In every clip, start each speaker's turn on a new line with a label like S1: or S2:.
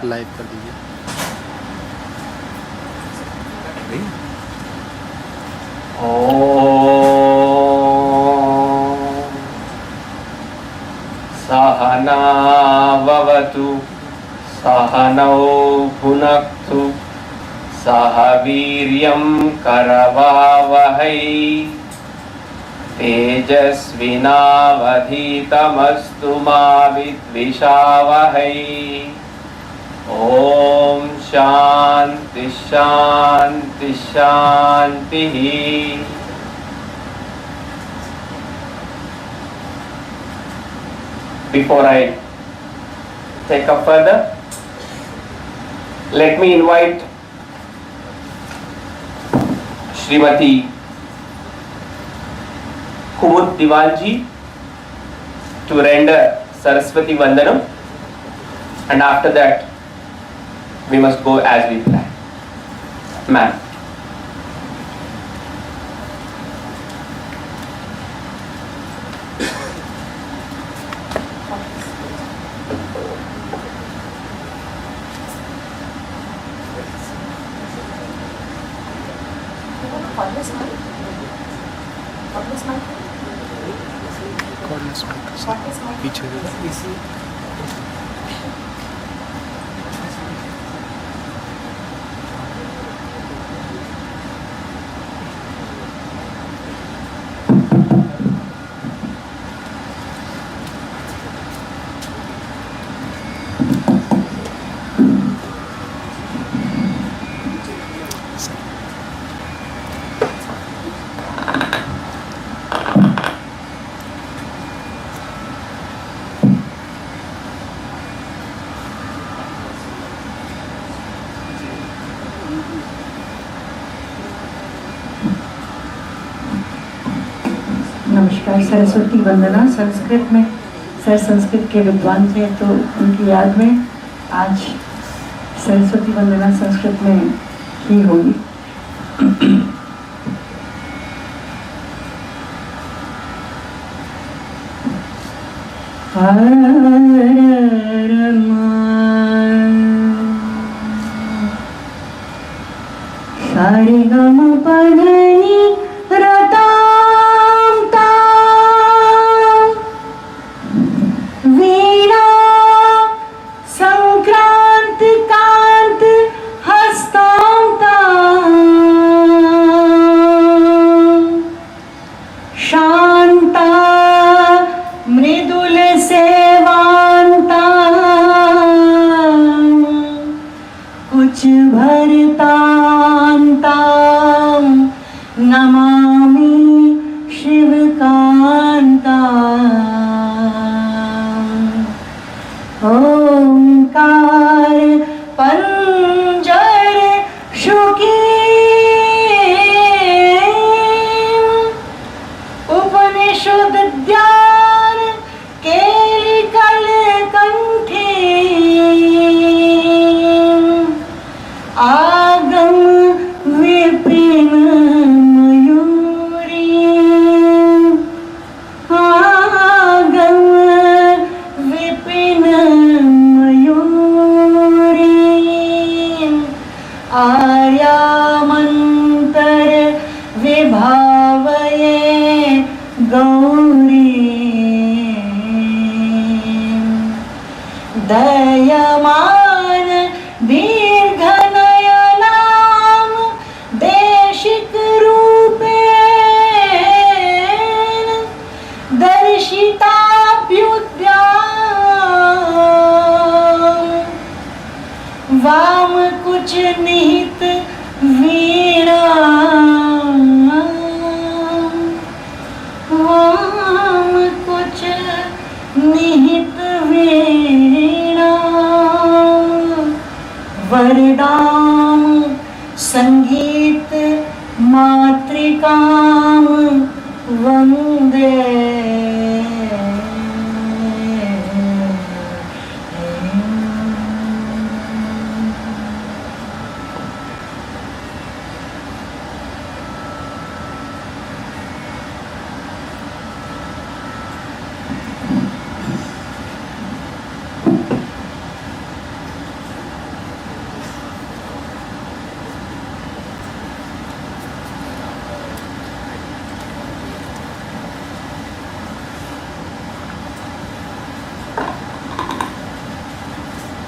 S1: Live कर दीजिए।
S2: सहना भवतु सहनौ भुनक्तु सह वीर्यं करवावहै तेजस्विनावधीतमस्तु मा विद्विषावहै। ओम शांति शांति शांति। Before I take up further, let me invite Srimati Kumud Diwanji to render Saraswati Vandanam, and after that we must go as we plan. Ma'am.
S1: पीछे
S3: नमस्कार। सरस्वती वंदना संस्कृत में, सर संस्कृत के विद्वान थे तो उनकी याद में आज सरस्वती वंदना संस्कृत में ही होगी। सारे गम पधनी रता दयमान दीर्घ नयनाम देशिक रूपेण दर्शिताभ्युद्याम वाम कुछ निहित वीणा वाम कुछ निहित वीणा वरदाम संगीत मातृकाम वंदे।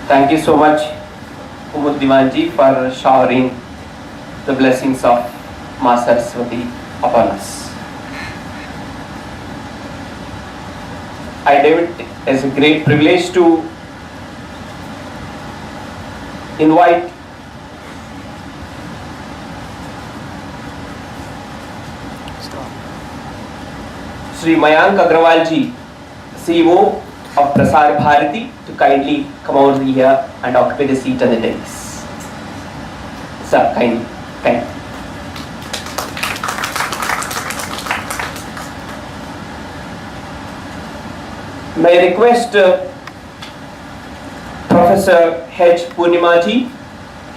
S2: Thank you so much, Umud Divanji, for showering the blessings of Ma Saraswati upon us. I deem it as a great privilege to invite Sri Mayank Agrawal ji, CEO of Prasar Bharati, to kindly come over here and occupy the seat on the dais. Sir, kindly. Thank you. May I request Professor H. Purnimaji,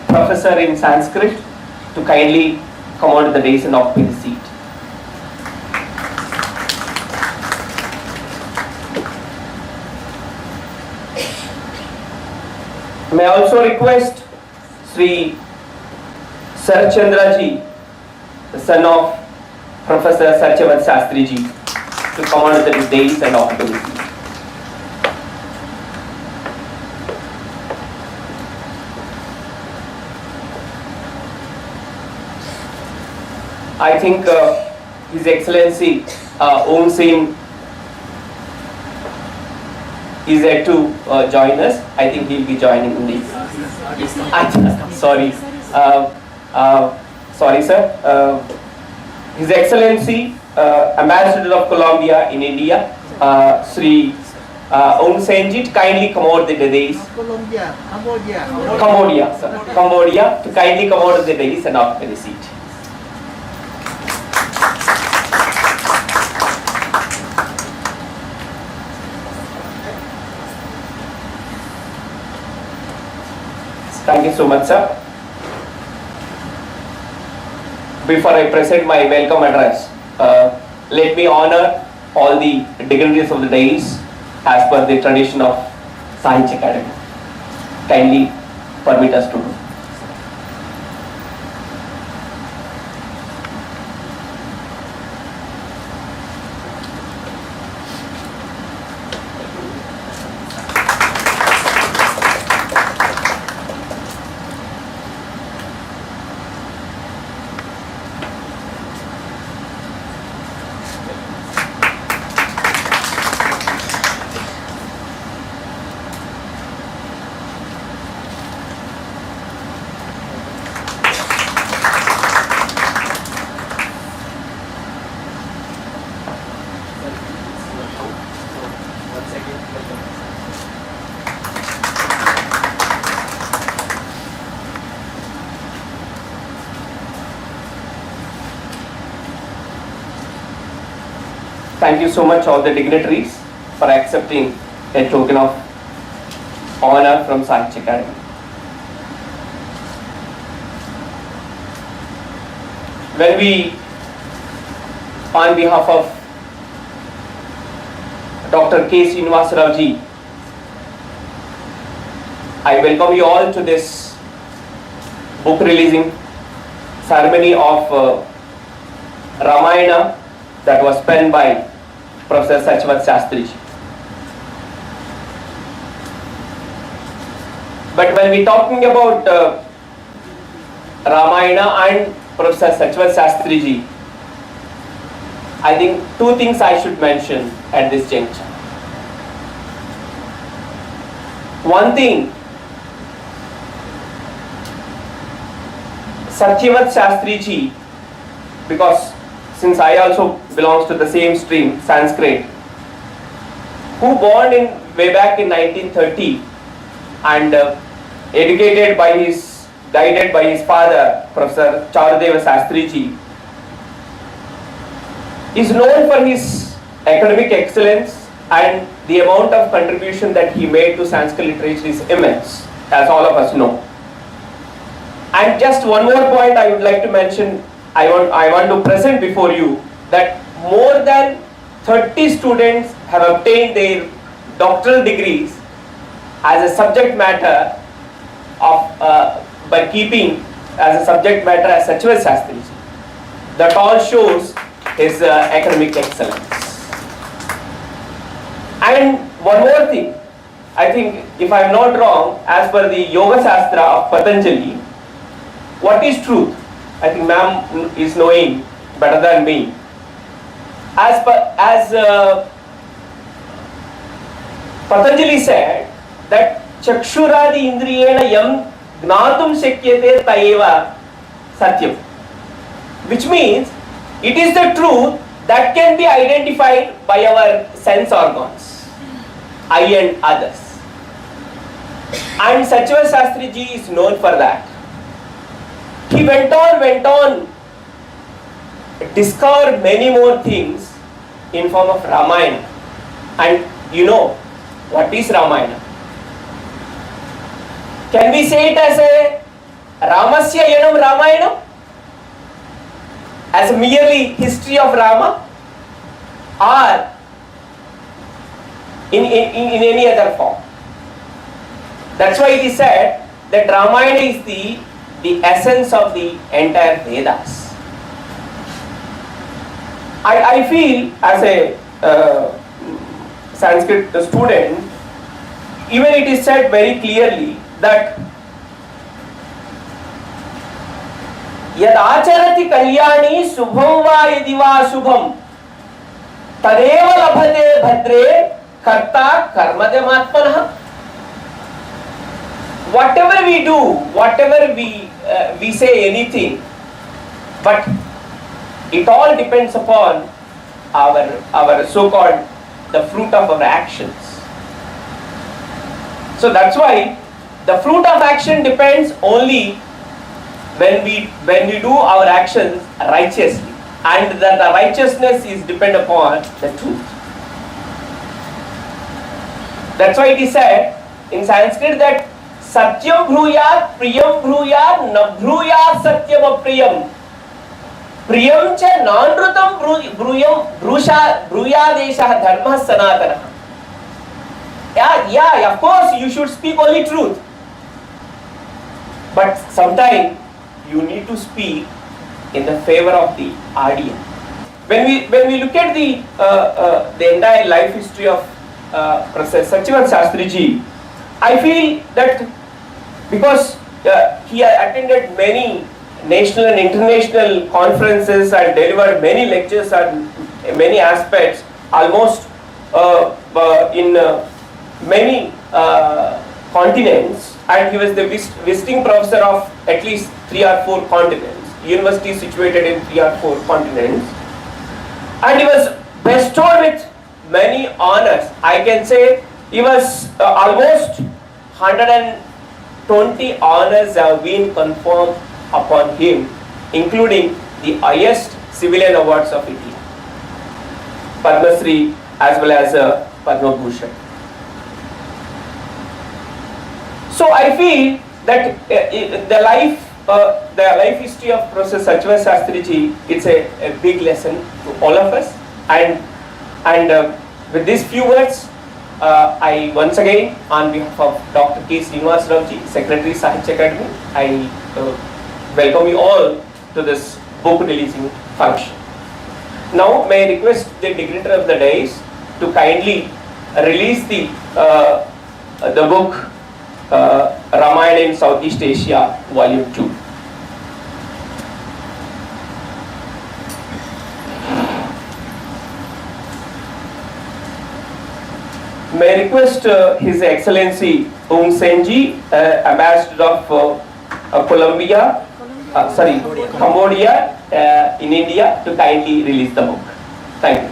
S2: Professor in Sanskrit, to kindly come onto the dais and occupy the seat. May I also request Sri Sar Chandra ji, the son of Professor Satya Shastri ji, to come onto the dais and occupy the seat. I think His Excellency Om Sen is there to join us. I think he'll be joining in the. Sorry, sorry, sir. His Excellency Ambassador of Colombia in India, Sri Om Senjit, kindly come over the dais. Cambodia, sir. Cambodia, to kindly come over the dais and occupy the seat. Thank you so much, sir. Before I present my welcome address, let me honor all the dignitaries of the dais as per the tradition of Sahitya Academy. Kindly permit us to do. Thank you so much all the dignitaries for accepting a token of honor from Sahitya Academy. When we, on behalf of Dr. K. Srinivasa Rao ji, I welcome you all to this book releasing ceremony of Ramayana that was penned by Professor Satya Shastri ji. But when we talking about Ramayana and Professor Satya Shastri ji, I think two things I should mention at this juncture. One thing, Satya Shastri ji, because since I also belongs to the same stream, Sanskrit, who born in way back in 1930 and educated by guided by his father, Professor Charudeva Shastri ji, is known for his academic excellence, and the amount of contribution that he made to Sanskrit literature is immense, as all of us know. And just one more point I would like to mention, I want to present before you that more than 30 students have obtained their doctoral degrees as a subject matter of by keeping as a subject matter as Satya Shastri. That all shows his academic excellence. And one more thing, I think if I am not wrong, as per the Yoga Shastra of Patanjali, what is truth? I think ma'am is knowing better than me. As Patanjali said that Chakshuradi Indriyena yam gnatum shakyate taeva satyam, which means it is the truth that can be identified by our sense organs, eye and others. And Satya Shastri ji is known for that. He went on, discovered many more things in form of Ramayana. And you know, what is Ramayana? Can we say it as a Ramasya Yanam Ramayana? As a merely history of Rama? Or in any other form? That's why it is said that Ramayana is the essence of the entire Vedas. I feel as a Sanskrit student, even it is said very clearly that यद आचरति कल्याणी शुभम वा यदि वा शुभम तदेव लभते भद्रे कर्ता कर्मजमात्मनः. Whatever we do, whatever we say anything, but it all depends upon our so-called the fruit of our actions. So that's why the fruit of action depends only when we do our actions righteously, and that the righteousness is depend upon the truth. That's why it is said in Sanskrit that Satyam bhruyat, priyam bhruyat, na bhruyat satyam apriyam. Priyam cha nanrutam bhruyadeshah dharma sanatana. Yeah, of course you should speak only truth. But sometimes you need to speak in the favor of the audience. When we look at the entire life history of Professor Satya Shastri ji, I feel that because he attended many national and international conferences and delivered many lectures on many aspects, almost in many continents, and he was the visiting professor of at least 3 or 4 continents, university situated in 3 or 4 continents, and he was bestowed with many honors. I can say he was almost 120 honors have been conferred upon him, including the highest civilian awards of India, Padma Shri as well as Padma Bhushan. So I feel that the life history of Professor Satya Shastri ji, it's a big lesson to all of us, and with these few words, I once again, on behalf of Dr. K. Srinivas Rao ji, Secretary Sahitya Akademi, I welcome you all to this book releasing function. Now may I request the dignitary of the dais to kindly release the book Ramayana in Southeast Asia, Volume 2. May I request His Excellency Aung San Ji, Ambassador of Cambodia in India, to kindly release the book. Thank you.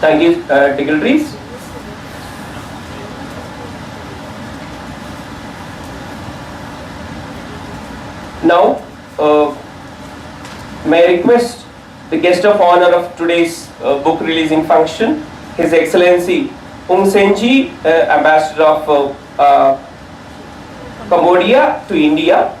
S2: Thank you, dignitaries. Now, may I request the guest of honor of today's book releasing function, His Excellency Ung Senji, Ambassador of Cambodia to India,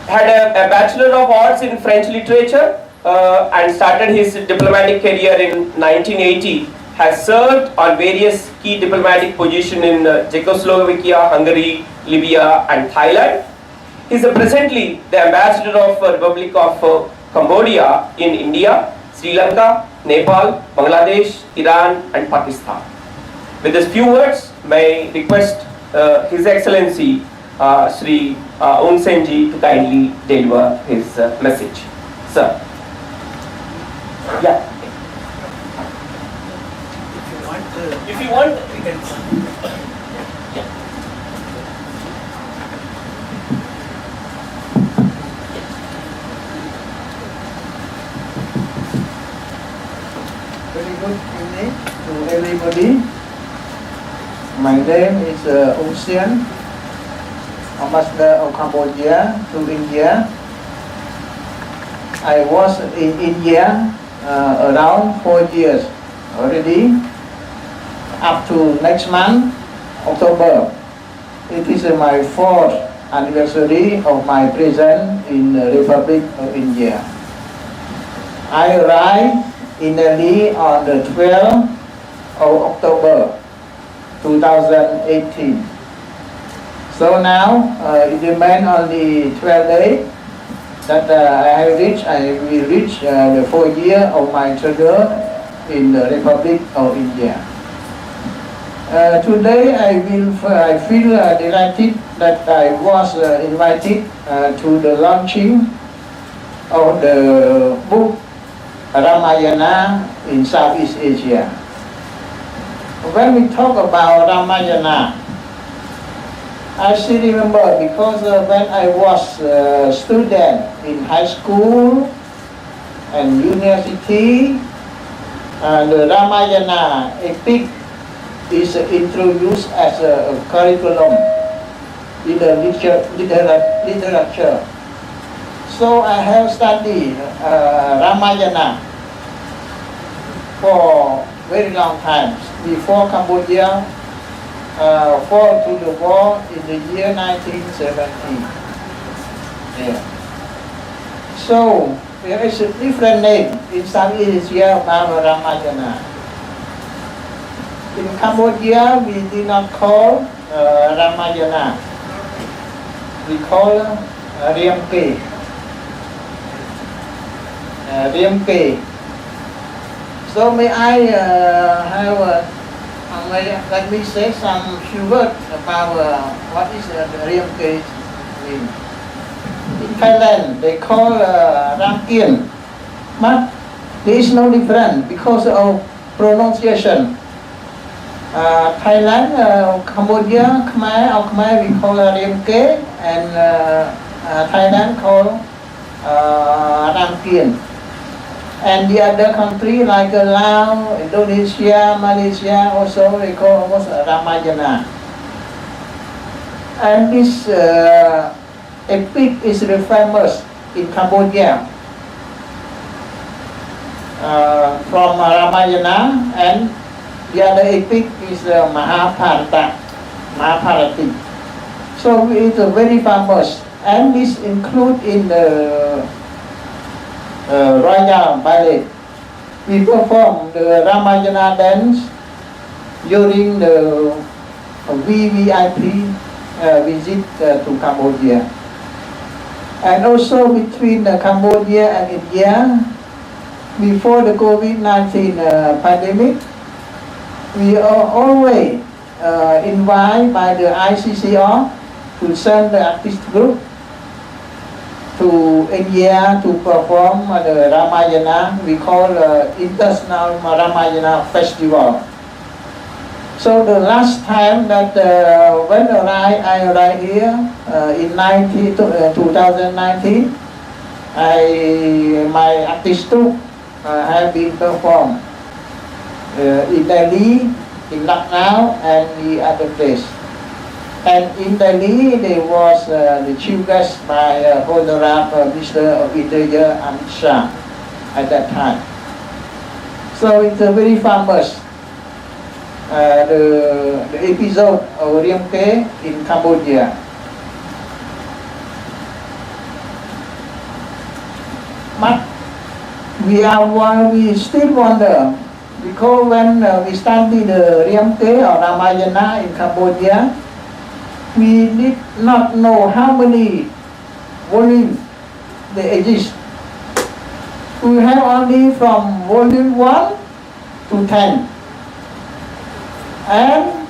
S2: had a Bachelor of Arts in French Literature and started his diplomatic career in 1980. Has served on various key diplomatic positions in Czechoslovakia, Hungary, Libya and Thailand. He is presently the Ambassador of Republic of Cambodia in India, Sri Lanka, Nepal, Bangladesh, Iran and Pakistan. With these few words, may I request His Excellency Sri Ung Senji to kindly deliver his message. Sir. Yeah. If you want, we can.
S1: Very good evening to everybody. My name is Ung Sen, Ambassador of Cambodia to India. I was in India around 4 years already. Up to next month, October, it is my 4th anniversary of my presence in the Republic of India. I arrived in Delhi on the 12th of October 2018. So now it remains only 12 days that I will reach the 4 year of my travel in the Republic of India. Today I feel delighted that I was invited to the launching of the book Ramayana in Southeast Asia. When we talk about Ramayana, I still remember because when I was a student in high school and university, the Ramayana epic is introduced as a curriculum in the literature. So I have studied Ramayana for very long time before Cambodia fall to the war in the year 1970. Yeah. So there is a different name in Southeast Asia about Ramayana. In Cambodia, we did not call Ramayana. We call Riamke. Riamke. So may I let me say some few words about what is Riamke mean. In Thailand, they call Ramkien, but there is no difference because of pronunciation. Thailand, Cambodia, Khmer, we call Riamke, and Thailand call Ramkien. And the other country like Laos, Indonesia, Malaysia, also they call almost Ramayana. And this epic is very famous in Cambodia from Ramayana, and the other epic is Mahabharati. So it's very famous, and this include in the Royal Ballet. We perform the Ramayana dance during the VVIP visit to Cambodia. And also between Cambodia and India, before the COVID-19 pandemic, we are always invited by the ICCR to send the artist group to India to perform the Ramayana. We call International Ramayana Festival. So the last time that when I arrived here in 2019, my artist group have been performed in Delhi, in Lucknow, and the other place. And in Delhi, there was the chief guest by Honorable Minister of Interior Amit Shah at that time. So it's a very famous the episode of Riemke in Cambodia. But we still wonder, because when we study the Riemke or Ramayana in Cambodia, we did not know how many volumes they exist. We have only from volume 1 to 10. And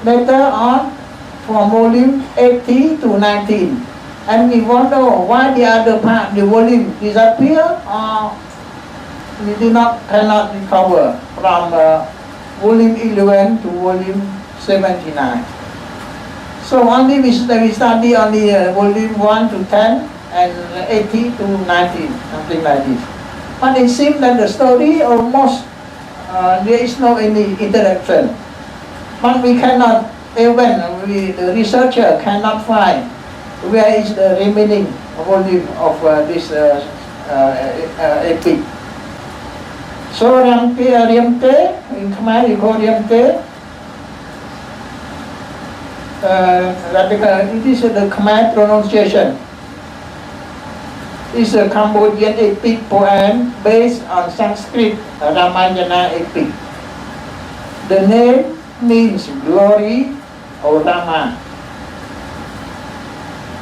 S1: later on from volume 80 to 19. And we wonder why the other part, the volume disappear, or we cannot recover from volume 11 to volume 79. So only we study only volume 1 to 10 and 80 to 19, something like this. But it seems that the story almost, there is no any interaction. But we cannot, even the researcher cannot find where is the remaining volume of this epic. So Riemke, in Khmer we call Riemke, it is the Khmer pronunciation. It's a Cambodian epic poem based on Sanskrit Ramayana epic. The name means glory or Rama.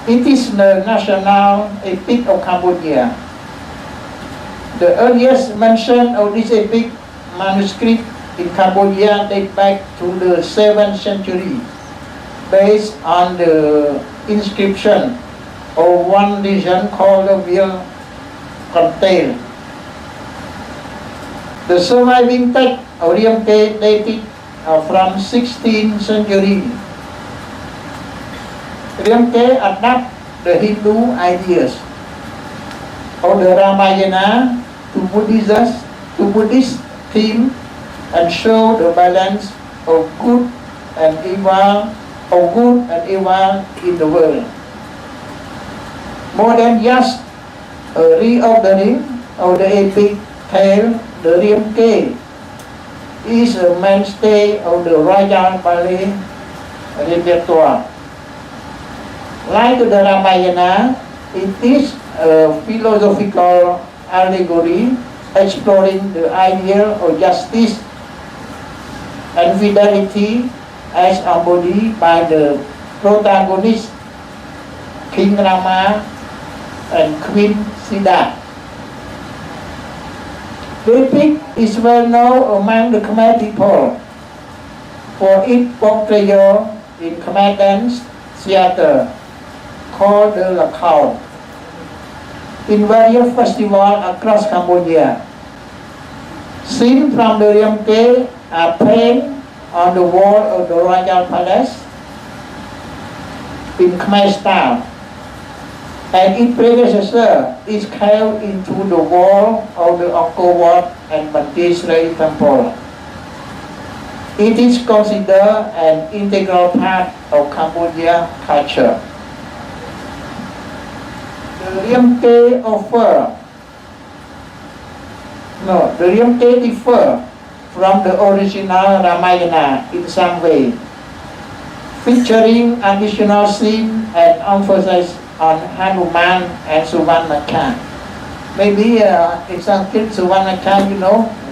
S1: It is the national epic of Cambodia. The earliest mention of this epic manuscript in Cambodia dates back to the 7th century, based on the inscription of one region called the Ville Contail. The surviving text of Riemke dated from 16th century. Riemke adapt the Hindu ideas of the Ramayana to Buddhist theme and show the balance of good and evil in the world. More than just a reordering of the epic tale, the Riemke is a mainstay of the royal ballet repertoire. Like the Ramayana, it is a philosophical allegory exploring the ideal of justice and fidelity as embodied by the protagonist, King Rama and Queen Sita. The epic is well known among the Khmer people for its portrayal in Khmer dance theater called the Lakau in various festivals across Cambodia. Scenes from the Riemke are painted on the wall of the royal palace in Khmer style, and its predecessor is carved into the wall of the Angkor Wat and Mantisrei temple. It is considered an integral part of Cambodia culture. The Riemke differ from the original Ramayana in some way, featuring additional scenes and emphasis on Hanuman and Suvarnaka. Maybe in Sanskrit, Suvarnaka,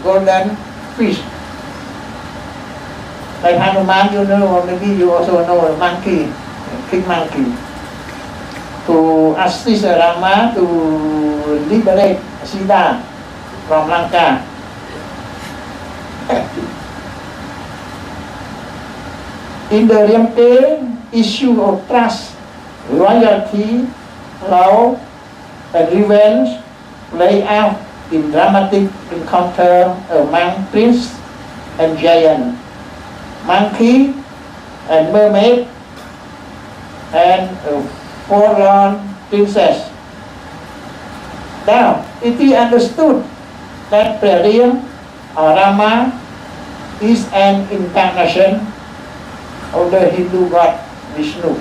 S1: golden fish. Like Hanuman, or maybe you also know a monkey, king monkey. To assist Rama to liberate Sita from Lanka. In the Riemke, issue of trust, loyalty, love, and revenge play out in dramatic encounter among prince and giant, monkey and mermaid, and a forlorn princess. Now, it is understood that Prariam or Rama is an incarnation of the Hindu god Vishnu.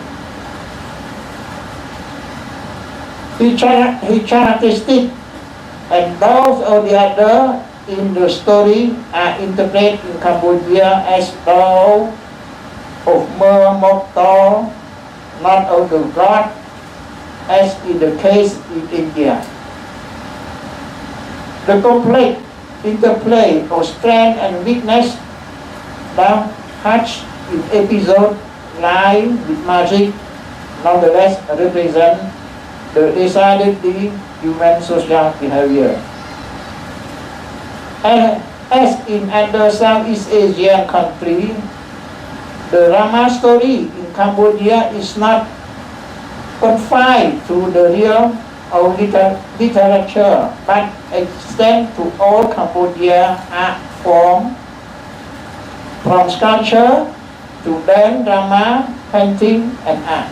S1: His characteristic and those of the other in the story are interpreted in Cambodia as those of mere mortal, not of the god, as in the case in India. The complete interplay of strength and weakness that hatch in episode line with magic nonetheless represent the decidedly human social behavior. And as in other Southeast Asian countries, the Rama story in Cambodia is not confined to the realm of literature, but extends to all Cambodia art forms, from sculpture to dance, drama, painting, and art.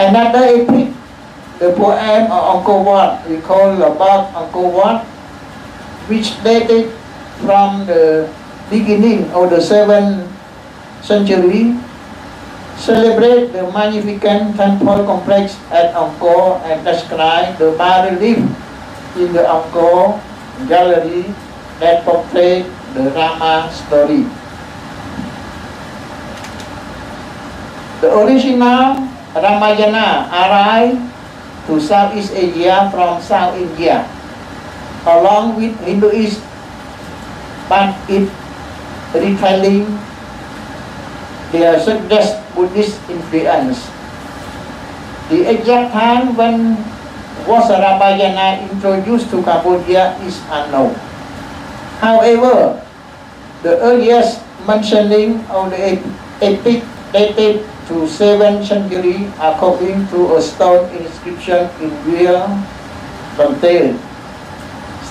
S1: Another epic, the poem of Uncle Wat, we call about Uncle Wat, which dated from the beginning of the 7th century, celebrate the magnificent temple complex at Angkor and describe the bas-relief in the Angkor gallery that portray the Rama story. The original Ramayana arrived to Southeast Asia from South India, along with Hinduism, but it retelling there suggests Buddhist influence. The exact time when was Ramayana introduced to Cambodia is unknown. However, the earliest mentioning of the epic dated to 7th century according to a stone inscription in Vrat,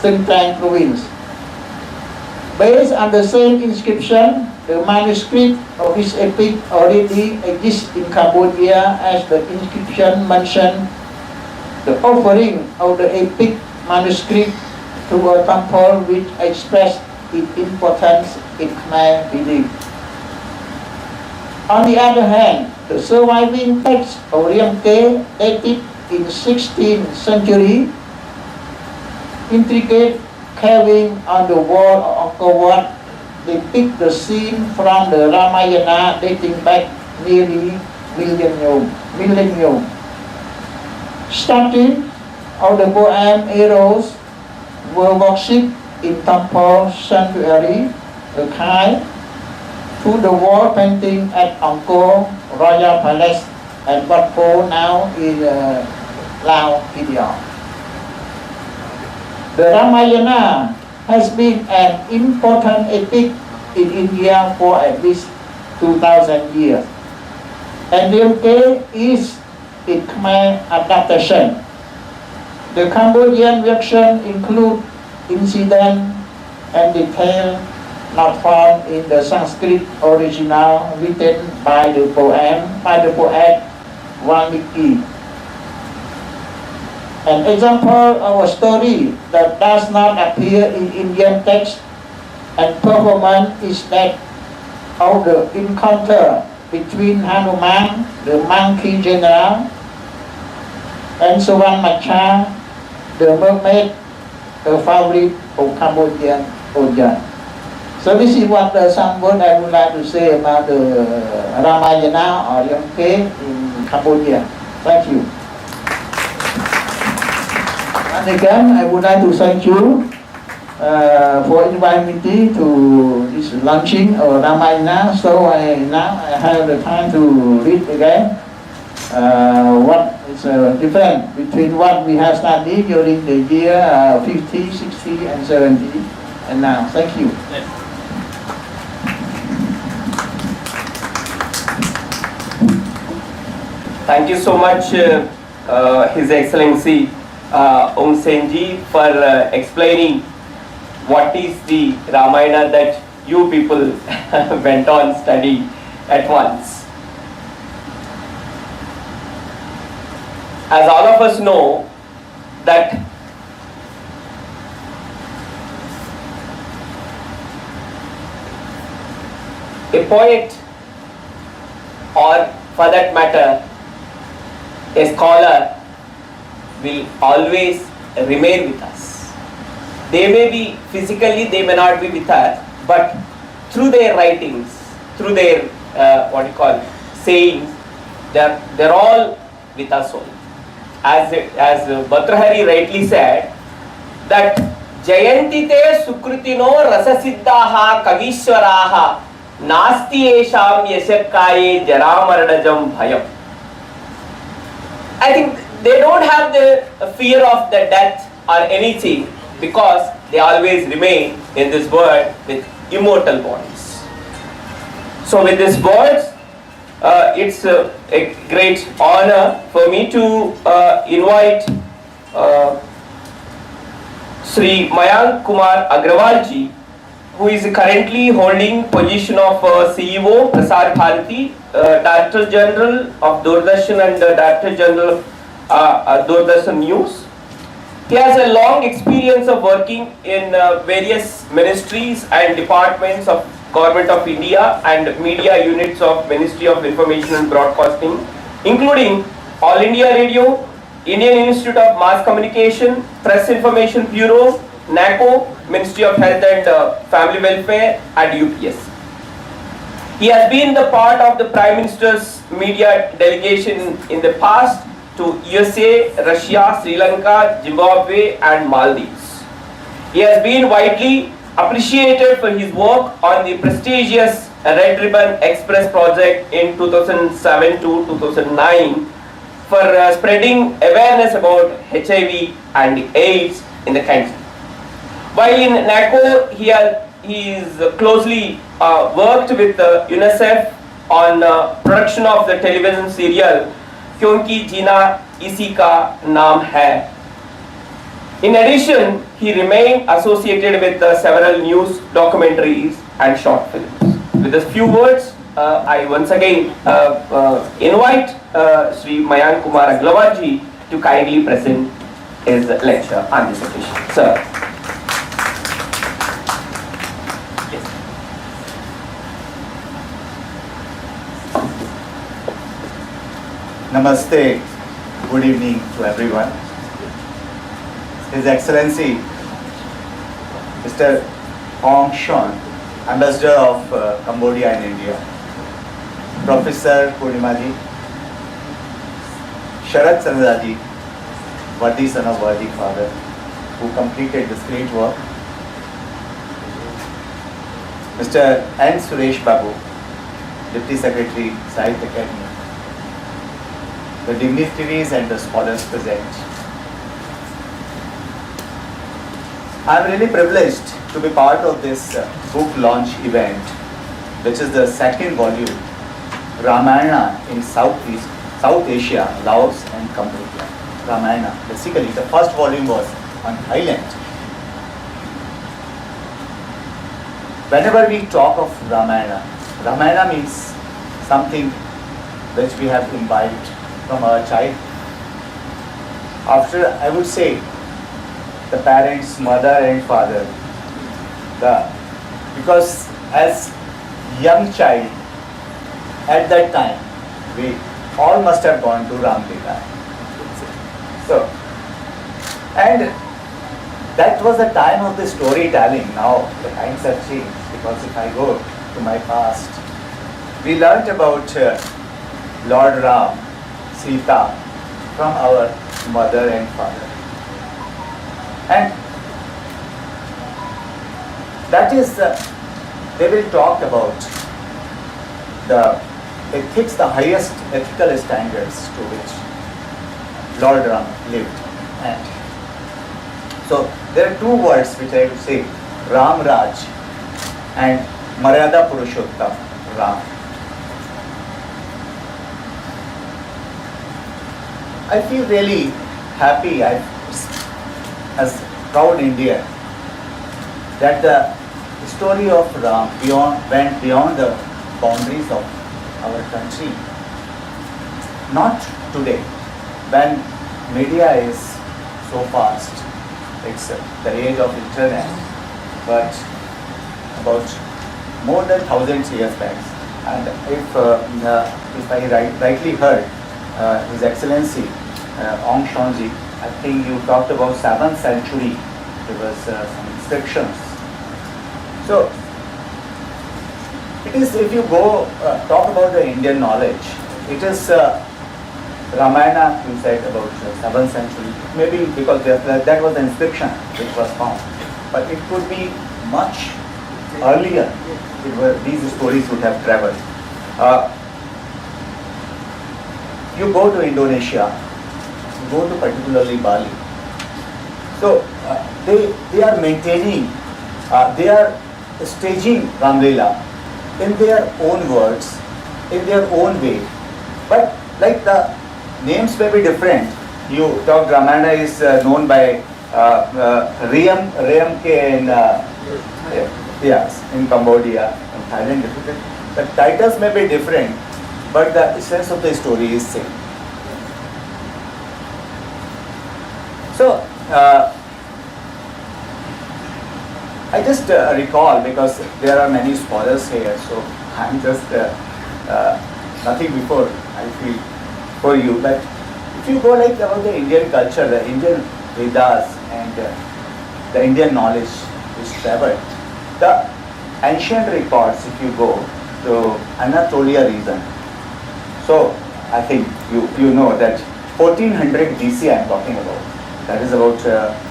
S1: Sintang province. Based on the same inscription, the manuscript of this epic already exists in Cambodia, as the inscription mentioned the offering of the epic manuscript to a temple which expressed its importance in Khmer belief. On the other hand, the surviving text of Riamke, dated in 16th century, intricate carving on the wall of Angkor Wat depict the scene from the Ramayana dating back nearly millennium. Starting of the poem heroes were worshipped in temple sanctuary, the Khai, to the wall painting at Angkor Royal Palace and Wat Po now in Lao, India. The Ramayana has been an important epic in India for at least 2,000 years. And Riamke is its Khmer adaptation. The Cambodian version includes incident and detail not found in the Sanskrit original written by the poet Valmiki. An example of a story that does not appear in Indian text and performance is that of the encounter between Hanuman, the monkey general, and Suwan Macha, the mermaid, a favorite of Cambodian audience. So this is what some word I would like to say about the Ramayana or Riamke in Cambodia. Thank you. And again, I would like to thank you for inviting me to this launching of Ramayana. So now I have the time to read again what is different between what we have studied during the year 50, 60, and 70, and now. Thank you.
S2: Thank you so much, His Excellency Om Senji, for explaining what is the Ramayana that you people went on study at once. As all of us know that a poet, or for that matter, a scholar will always remain with us. They may be physically, they may not be with us, but through their writings, through their sayings, they're all with us all. As Bhatrahari rightly said, that Jayantite Sukrutino Rasasiddhaha Kavishwaraha Nasti Esham Yashakaye Jaramaranajam Bhayam. I think they don't have the fear of the death or anything, because they always remain in this world with immortal bodies. So with these words, it's a great honor for me to invite Sri Mayank Kumar Agrawalji, who is currently holding position of CEO Prasar Bharati, Director General of Doordarshan and Director General Doordarshan News. He has a long experience of working in various ministries and departments of Government of India and media units of Ministry of Information and Broadcasting, including All India Radio, Indian Institute of Mass Communication, Press Information Bureau, NACO, Ministry of Health and Family Welfare, and UPS. He has been the part of the Prime Minister's media delegation in the past to USA, Russia, Sri Lanka, Zimbabwe, and Maldives. He has been widely appreciated for his work on the prestigious Red Ribbon Express project in 2007 to 2009 for spreading awareness about HIV and AIDS in the country. While in NACO, he is closely worked with UNICEF on production of the television serial Kyunki Jeena Isi Ka Naam Hai. In addition, he remained associated with several news documentaries and short films. With a few words, I once again invite Sri Mayank Kumar Agrawalji to kindly present his lecture on this occasion. Sir. Yes.
S4: Namaste. Good evening to everyone. His Excellency Mr. Ong Shon, Ambassador of Cambodia in India, Professor Purnimaji, Sharat Chandraji, worthy son of worthy father, who completed this great work, Mr. N. Suresh Babu, Deputy Secretary, Sahitya Akademi, the dignitaries and the scholars present. I am really privileged to be part of this book launch event, which is the second volume, Ramayana in South Asia, Laos and Cambodia. Ramayana, basically the first volume was on Thailand. Whenever we talk of Ramayana, Ramayana means something which we have imbibed from our child. After, I would say, the parents, mother and father, because as young child, at that time, we all must have gone to Ramlila. So, and that was the time of the storytelling. Now the times have changed, because if I go to my past, we learnt about Lord Ram, Sita from our mother and father. And that is, they will talk about the ethics, the highest ethical standards to which Lord Ram lived. And so there are two words which I would say, Ram Raj and Maryada Purushottam Ram. I feel really happy as proud Indian that the story of Ram went beyond the boundaries of our country. Not today, when media is so fast, it's the age of internet, but about more than thousands years back. And if I rightly heard, His Excellency Ong Shonji, I think you talked about 7th century. There was some inscriptions. So it is, if you go talk about the Indian knowledge, it is Ramayana, you said about 7th century, maybe because that was the inscription which was found. But it could be much earlier. These stories would have traveled. You go to Indonesia, you go to particularly Bali. So they are maintaining, they are staging Ramlila in their own words, in their own way. But like the names may be different. You talk Ramayana is known by Riyam Ke in yes, in Cambodia, in Thailand. The titles may be different, but the essence of the story is same. So I just recall, because there are many scholars here, so I'm just nothing before I feel for you. But if you go like about the Indian culture, the Indian Vedas and the Indian knowledge which traveled, the ancient records, if you go to Anatolia region, so I think you know that 1400 BC I'm talking about. That is about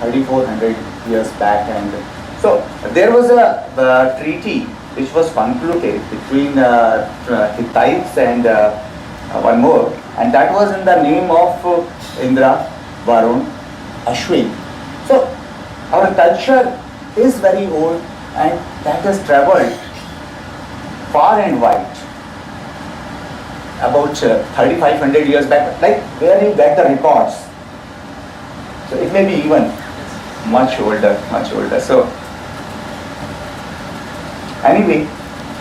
S4: 3400 years back, and so there was a treaty which was concluded between Hittites and one more, and that was in the name of Indra, Varun, Ashwin. So our culture is very old, and that has traveled far and wide, about 3500 years back. Like where you get the records, so it may be even much older. So anyway,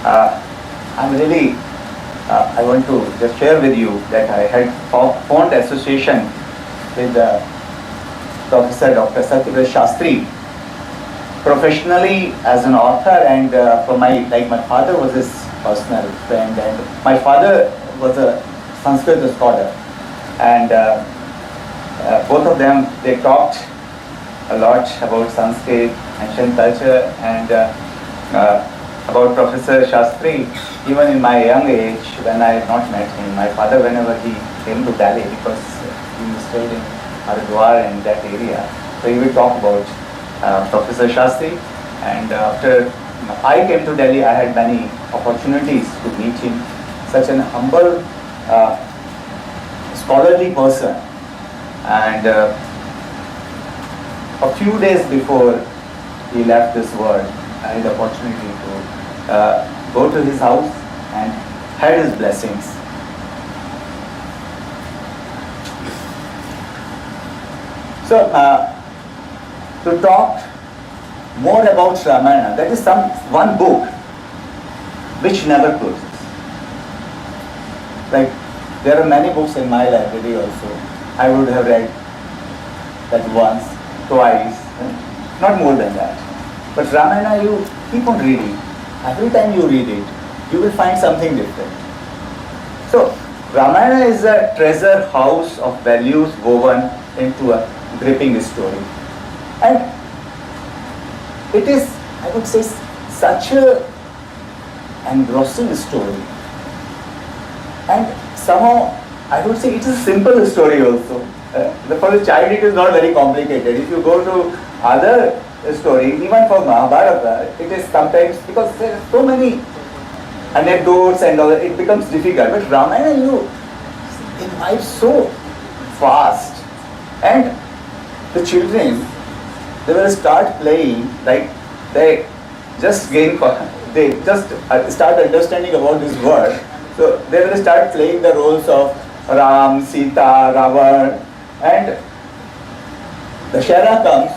S4: I'm really I want to just share with you that I had formed association with Professor Dr. Satya Shastri, professionally as an author, and for my father was his personal friend, and my father was a Sanskrit scholar, and both of them, they talked a lot about Sanskrit, ancient culture, and about Professor Shastri. Even in my young age, when I had not met him, my father, whenever he came to Delhi, because he stayed in Haridwar and that area, so he would talk about Professor Shastri. And after I came to Delhi, I had many opportunities to meet him. Such an humble, scholarly person. And a few days before he left this world, I had the opportunity to go to his house and had his blessings. So to talk more about Ramayana, that is one book which never closes. Like there are many books in my library also. I would have read that once, twice, not more than that. But Ramayana, you keep on reading. Every time you read it, you will find something different. So Ramayana is a treasure house of values woven into a gripping story. And it is, I would say, such a engrossing story. And somehow, I would say it is a simple story also. For a child, it is not very complicated. If you go to other stories, even for Mahabharata, it is sometimes, because there are so many anecdotes and all that, it becomes difficult. But Ramayana, you imbibe so fast. And the children, they will start playing, like they just start understanding about this world. So they will start playing the roles of Ram, Sita, Ravan, and the Shara comes.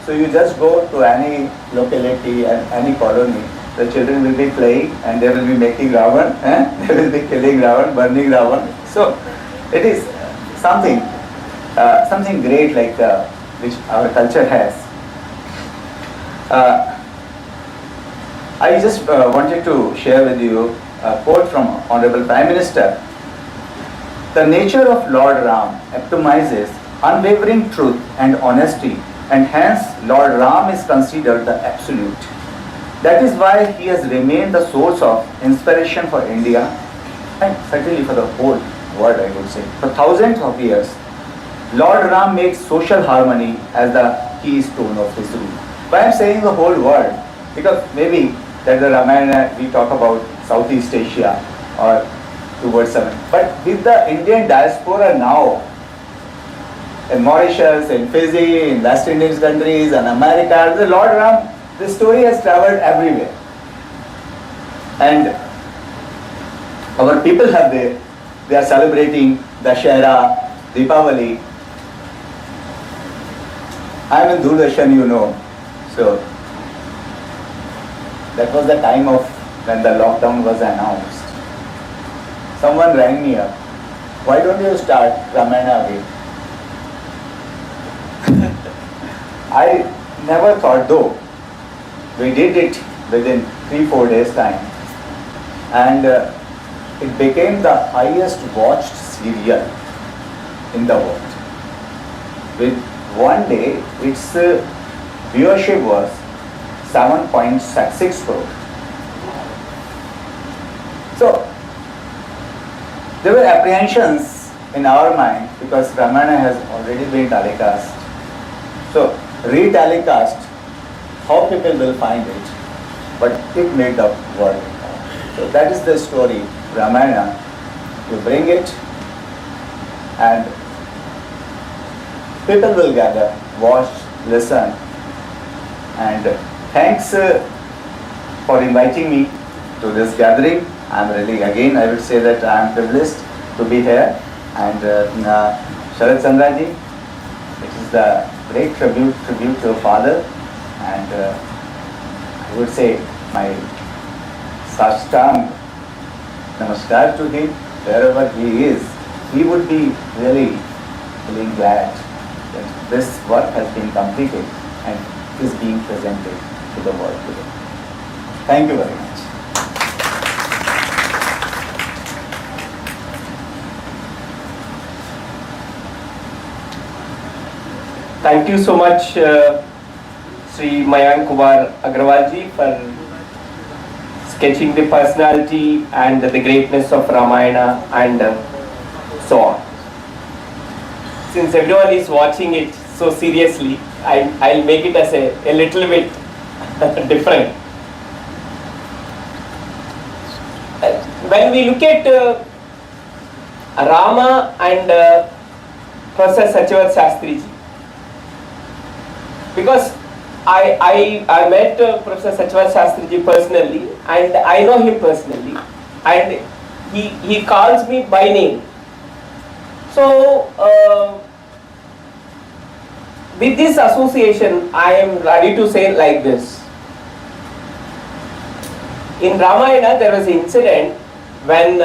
S4: So you just go to any locality and any colony, the children will be playing and they will be making Ravan, they will be killing Ravan, burning Ravan. So it is something great like which our culture has. I just wanted to share with you a quote from Honorable Prime Minister. The nature of Lord Ram epitomizes unwavering truth and honesty, and hence Lord Ram is considered the absolute. That is why he has remained the source of inspiration for India and certainly for the whole world, I would say. For thousands of years, Lord Ram makes social harmony as the keystone of his rule. Why I am saying the whole world? Because maybe that the Ramayana we talk about Southeast Asia or towards seven. But with the Indian diaspora now, in Mauritius, in Fiji, in West Indian countries, and America, the Lord Ram, the story has traveled everywhere. And our people have they are celebrating Dashera, Deepavali. I am in Doordarshan, you know. So that was the time of when the lockdown was announced. Someone rang me up. Why don't you start Ramayana again? I never thought, though. We did it within 3-4 days time, and it became the highest watched serial in the world. With one day, its viewership was 7.6 crore. So there were apprehensions in our mind because Ramayana has already been telecast. So re-telecast, how people will find it, but it made the world. So that is the story, Ramayana. You bring it and people will gather, watch, listen, and thanks for inviting me to this gathering. I'm really, again, I would say that I'm privileged to be here. And Sharat Chandraji, it is the great tribute to your father, and I would say my Sashtang Namaskar to him, wherever he is. He would be really feeling glad that this work has been completed and is being presented to the world today. Thank you very much.
S2: Thank you so much, Sri Mayank Kumar Agrawal ji, for sketching the personality and the greatness of Ramayana and so on. Since everyone is watching it so seriously, I'll make it as a little bit different. When we look at Rama and Professor Satya Shastri ji, because I met Professor Satya Shastri ji personally, and I know him personally, and he calls me by name. So with this association, I am ready to say like this. In Ramayana, there was an incident when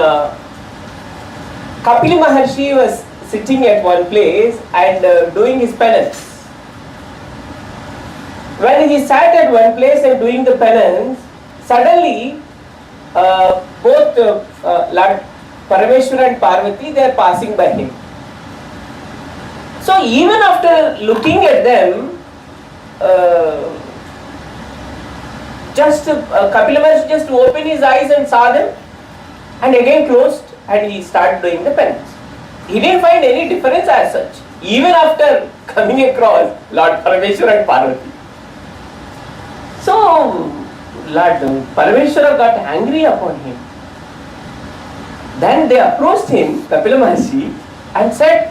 S2: Kapila Maharshi was sitting at one place and doing his penance. When he sat at one place and doing the penance, suddenly both Lord Parameshwara and Parvati, they are passing by him. So even after looking at them, Kapila Maharshi just opened his eyes and saw them, and again closed, and he started doing the penance. He didn't find any difference as such, even after coming across Lord Parameshwara and Parvati. So Lord Parameshwara got angry upon him. Then they approached him, Kapila Maharshi, and said,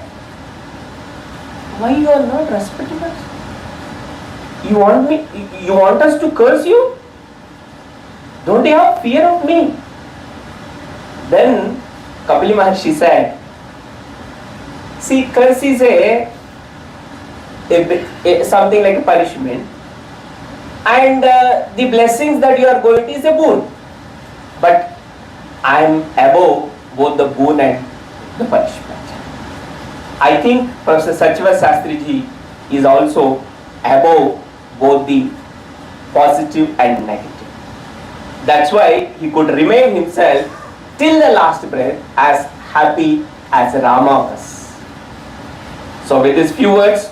S2: "Why you are not respecting us? You want us to curse you? Don't you have fear of me?" Then Kapila Maharshi said, "See, curse is something like a punishment, and the blessings that you are going to is a boon. But I am above both the boon and the punishment." I think Professor Satya Shastri ji is also above both the positive and negative. That's why he could remain himself till the last breath as happy as Rama was. So with these few words,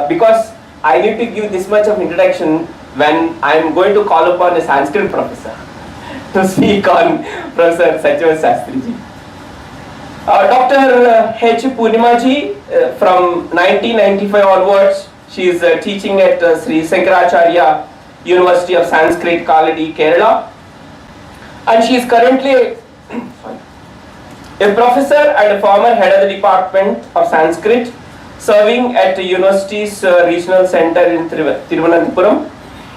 S2: because I need to give this much of introduction when I am going to call upon a Sanskrit professor to speak on Professor Satya Shastri ji. Dr. H. Purnima ji, from 1995 onwards, she is teaching at Sri Sankaracharya University of Sanskrit, Kaladi, Kerala, and she is currently a professor and a former head of the Department of Sanskrit, serving at the university's regional center in Thiruvananthapuram.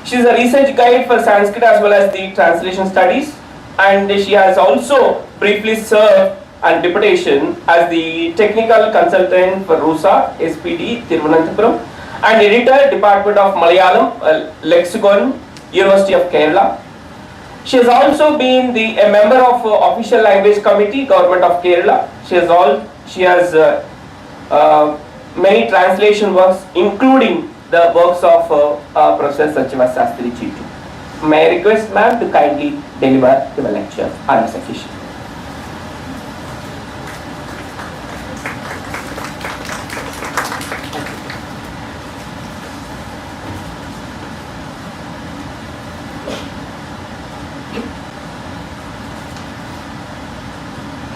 S2: She is a research guide for Sanskrit as well as the translation studies, and she has also briefly served on deputation as the technical consultant for RUSA, SPD, Thiruvananthapuram, and editor, Department of Malayalam, Lexicon, University of Kerala. She has also been a member of Official Language Committee, Government of Kerala. She has many translation works, including the works of Professor Satya Shastri ji. May I request ma'am to kindly deliver the lecture on this occasion.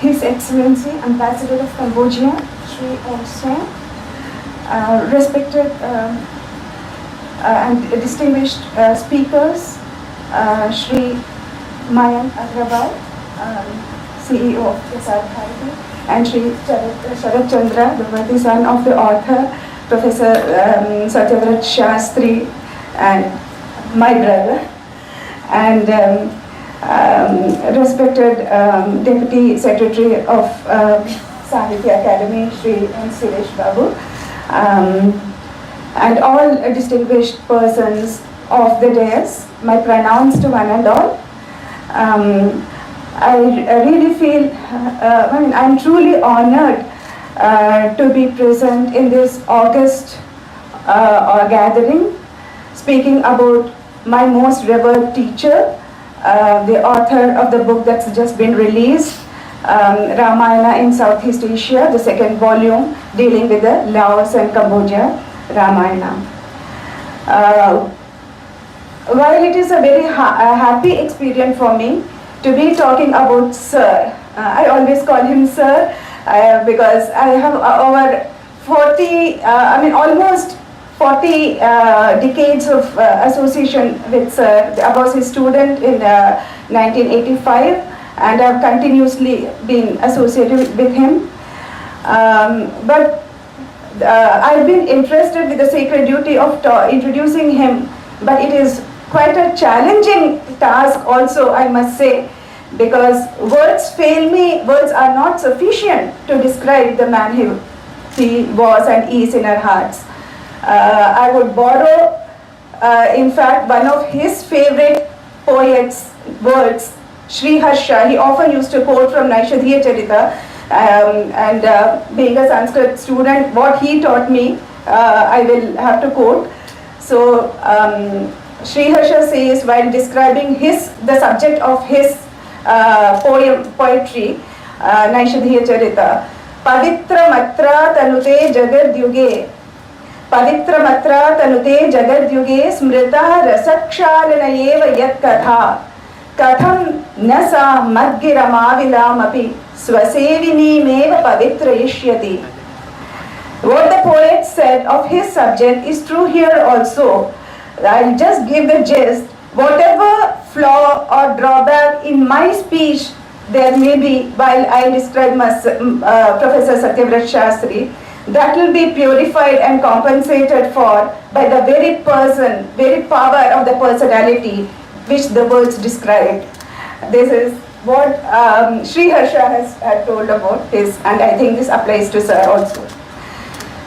S5: His Excellency, Ambassador of Cambodia, Shri Om Sen, respected and distinguished speakers, Shri Mayank Agrawal, CEO of Prasar Bharati, and Shri Sharat Chandra, the worthy son of the author, Professor Satya Shastri, and my brother, and respected Deputy Secretary of Sahitya Akademi, Shri N. Suresh Babu, and all distinguished persons of the dais, my pronouns to one and all. I really feel, I'm truly honored to be present in this August gathering, speaking about my most revered teacher, the author of the book that's just been released, Ramayana in Southeast Asia, the second volume dealing with the Laos and Cambodia Ramayana. While it is a very happy experience for me to be talking about Sir, I always call him Sir because I have over 40, almost 40 decades of association with Sir. I was his student in 1985 and I've continuously been associated with him. But I've been interested with the sacred duty of introducing him, but it is quite a challenging task also, I must say, because words fail me, words are not sufficient to describe the man he was and is in our hearts. I would borrow, in fact, one of his favorite poets' words, Sri Harsha. He often used to quote from Naishadhiya Charita, and being a Sanskrit student, what he taught me, I will have to quote. So, Sri Harsha says, while describing the subject of his poetry, Naishadhiya Charita, Pavitra Matra Tanute Jagad Yuge, Pavitra Matra Tanute Jagad Yuge, Smrita Rasakshalanayeva Yat Katha, Katham Nasa Madgiramavilamapi, Swasevini Meva Pavitra Ishyati. What the poet said of his subject is true here also. I'll just give the gist. Whatever flaw or drawback in my speech there may be while I describe Professor Satya Shastri, that will be purified and compensated for by the very person, very power of the personality which the words described. This is what Sri Harsha has told about his, and I think this applies to Sir also.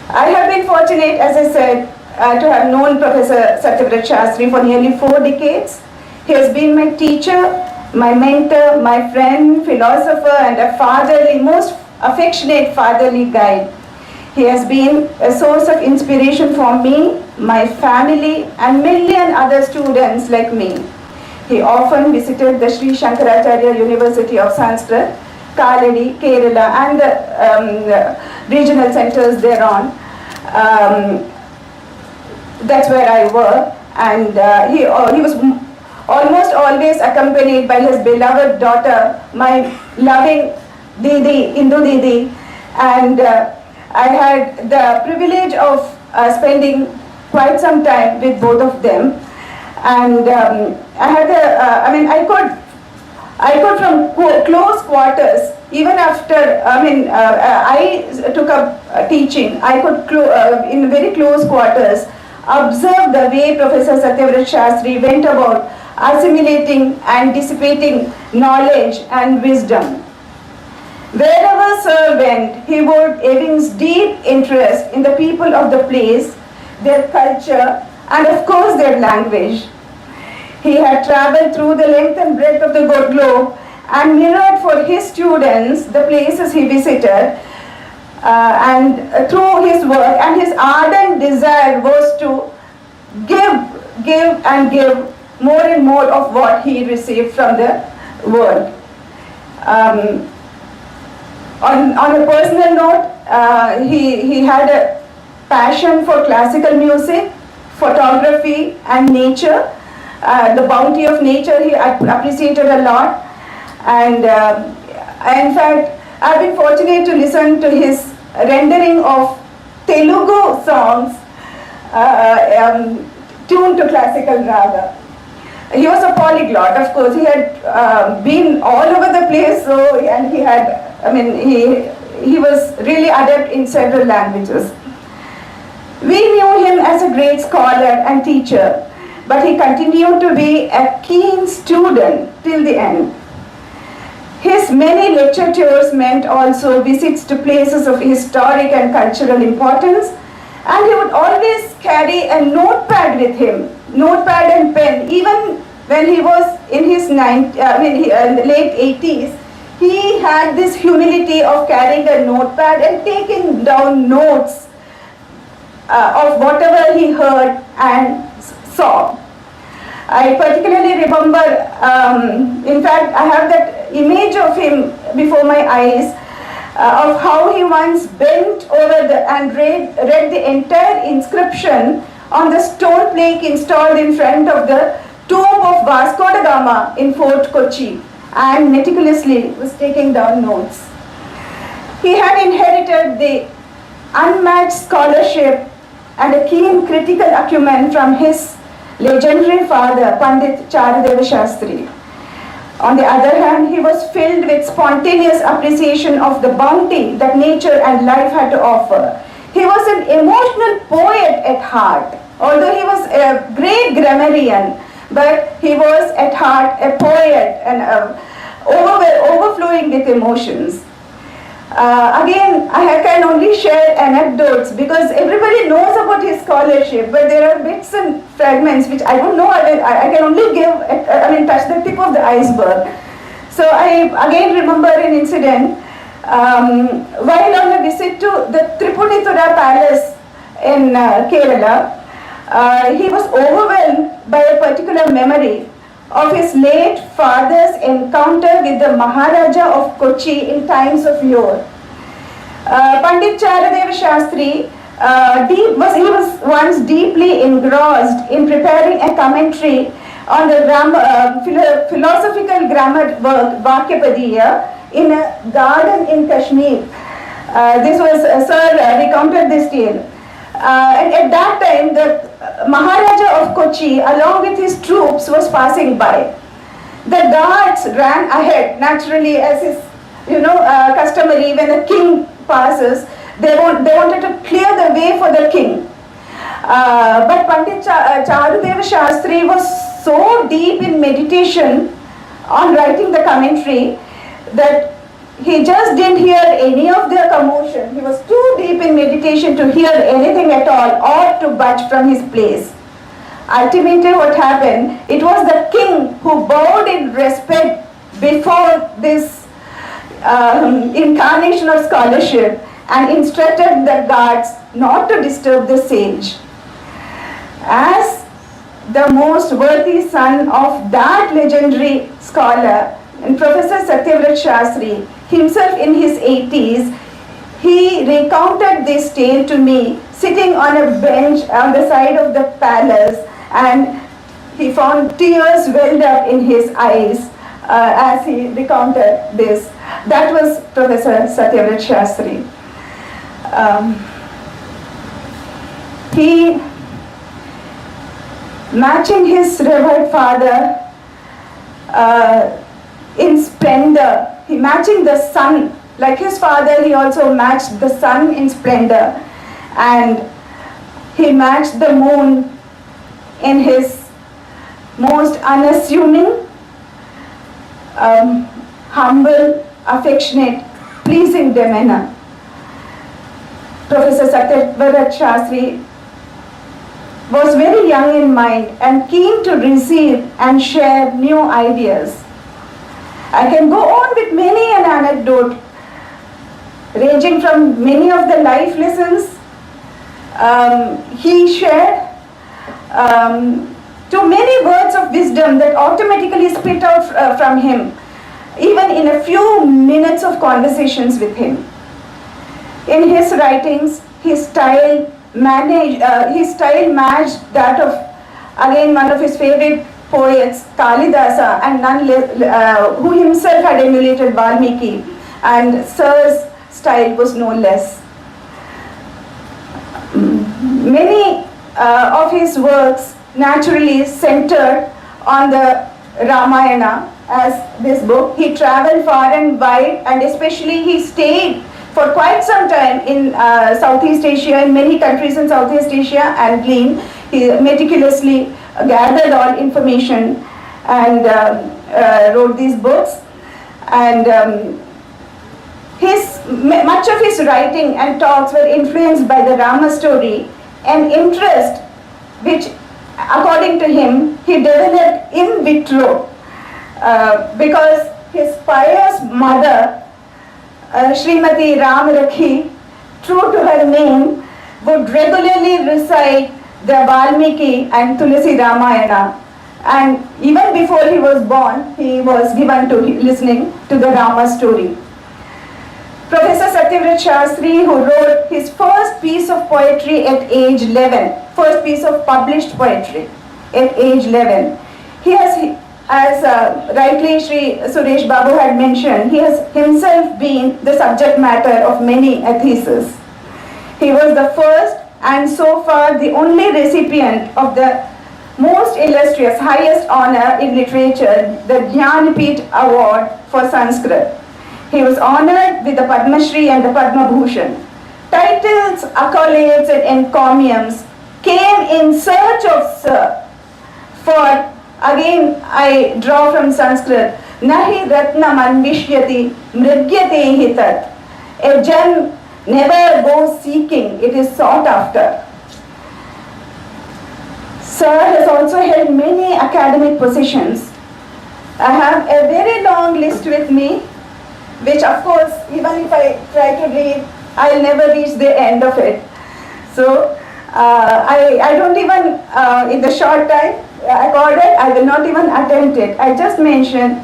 S5: I have been fortunate, as I said, to have known Professor Satya Shastri for nearly 4 decades. He has been my teacher, my mentor, my friend, philosopher, and a fatherly, most affectionate fatherly guide. He has been a source of inspiration for me, my family, and million other students like me. He often visited the Sri Shankaracharya University of Sanskrit, Kaladi, Kerala, and the regional centers thereon. That's where I work, and he was almost always accompanied by his beloved daughter, my loving Didi, Indu Didi, and I had the privilege of spending quite some time with both of them, and I could from close quarters, even after I took up teaching, I could in very close quarters observe the way Professor Satya Shastri went about assimilating and dissipating knowledge and wisdom. Wherever Sir went, he would evince deep interest in the people of the place, their culture, and of course their language. He had travelled through the length and breadth of the globe and mirrored for his students the places he visited, and through his work, and his ardent desire was to give more and more of what he received from the world. On a personal note, he had a passion for classical music, photography, and nature. The bounty of nature he appreciated a lot, and in fact, I've been fortunate to listen to his rendering of Telugu songs tuned to classical raga. He was a polyglot, of course. He had been all over the place, and he was really adept in several languages. We knew him as a great scholar and teacher, but he continued to be a keen student till the end. His many lecture tours meant also visits to places of historic and cultural importance, and he would always carry a notepad with him, notepad and pen. Even when he was in his late 80s, he had this humility of carrying a notepad and taking down notes of whatever he heard and saw. I particularly remember, in fact, I have that image of him before my eyes, of how he once bent over and read the entire inscription on the stone plaque installed in front of the tomb of Vasco da Gama in Fort Kochi, and meticulously was taking down notes. He had inherited the unmatched scholarship and a keen critical acumen from his legendary father, Pandit Charudeva Shastri. On the other hand, he was filled with spontaneous appreciation of the bounty that nature and life had to offer. He was an emotional poet at heart. Although he was a great grammarian, but he was at heart a poet and overflowing with emotions. Again, I can only share anecdotes because everybody knows about his scholarship, but there are bits and fragments which I don't know. I can only touch the tip of the iceberg. So I again remember an incident while on a visit to the Tripunithura Palace in Kerala. He was overwhelmed by a particular memory of his late father's encounter with the Maharaja of Kochi in times of yore. Pandit Charudeva Shastri was once deeply engrossed in preparing a commentary on the philosophical grammar work Vakyapadiya in a garden in Kashmir. Sir recounted this tale. And at that time, the Maharaja of Kochi, along with his troops, was passing by. The guards ran ahead, naturally, as is customary when a king passes. They wanted to clear the way for the king. But Pandit Charudeva Shastri was so deep in meditation on writing the commentary that he just didn't hear any of their commotion. He was too deep in meditation to hear anything at all or to budge from his place. Ultimately what happened, it was the king who bowed in respect before this incarnation of scholarship and instructed the guards not to disturb the sage. As the most worthy son of that legendary scholar, and Professor Satya Shastri, himself in his 80s, he recounted this tale to me sitting on a bench on the side of the palace, and he found tears welled up in his eyes as he recounted this. That was Professor Satya Shastri. He, matching his revered father in splendor, he matching the sun, like his father, he also matched the sun in splendor, and he matched the moon in his most unassuming, humble, affectionate, pleasing demeanor. Professor Satya Shastri was very young in mind and keen to receive and share new ideas. I can go on with many an anecdote, ranging from many of the life lessons he shared to many words of wisdom that automatically spit out from him, even in a few minutes of conversations with him. In his writings, his style matched that of, again, one of his favorite poets, Kalidasa, and none less, who himself had emulated Valmiki, and Sir's style was no less. Many of his works naturally centered on the Ramayana, as this book. He traveled far and wide, and especially he stayed for quite some time in Southeast Asia, in many countries in Southeast Asia, and gleaned. He meticulously gathered all information and wrote these books. And much of his writing and talks were influenced by the Rama story, an interest which, according to him, he developed in vitro because his pious mother, Srimati Ramrakhi, true to her name, would regularly recite the Valmiki and Tulasi Ramayana, and even before he was born, he was given to listening to the Rama story. Professor Satya Shastri, who wrote his first piece of poetry at age 11, first piece of published poetry at age 11, he has, as rightly Shri Suresh Babu had mentioned, he has himself been the subject matter of many theses. He was the first and so far the only recipient of the most illustrious, highest honor in literature, the Jnanpith Award for Sanskrit. He was honored with the Padma Shri and the Padma Bhushan. Titles, accolades, and encomiums came in search of Sir. For, again, I draw from Sanskrit, Nahi Ratnam Anvishyati Mrigyate Hitat. A gem never goes seeking, it is sought after. Sir has also held many academic positions. I have a very long list with me, which of course, even if I try to read, I'll never reach the end of it. So, I don't even, in the short time accorded, I will not even attempt it. I just mentioned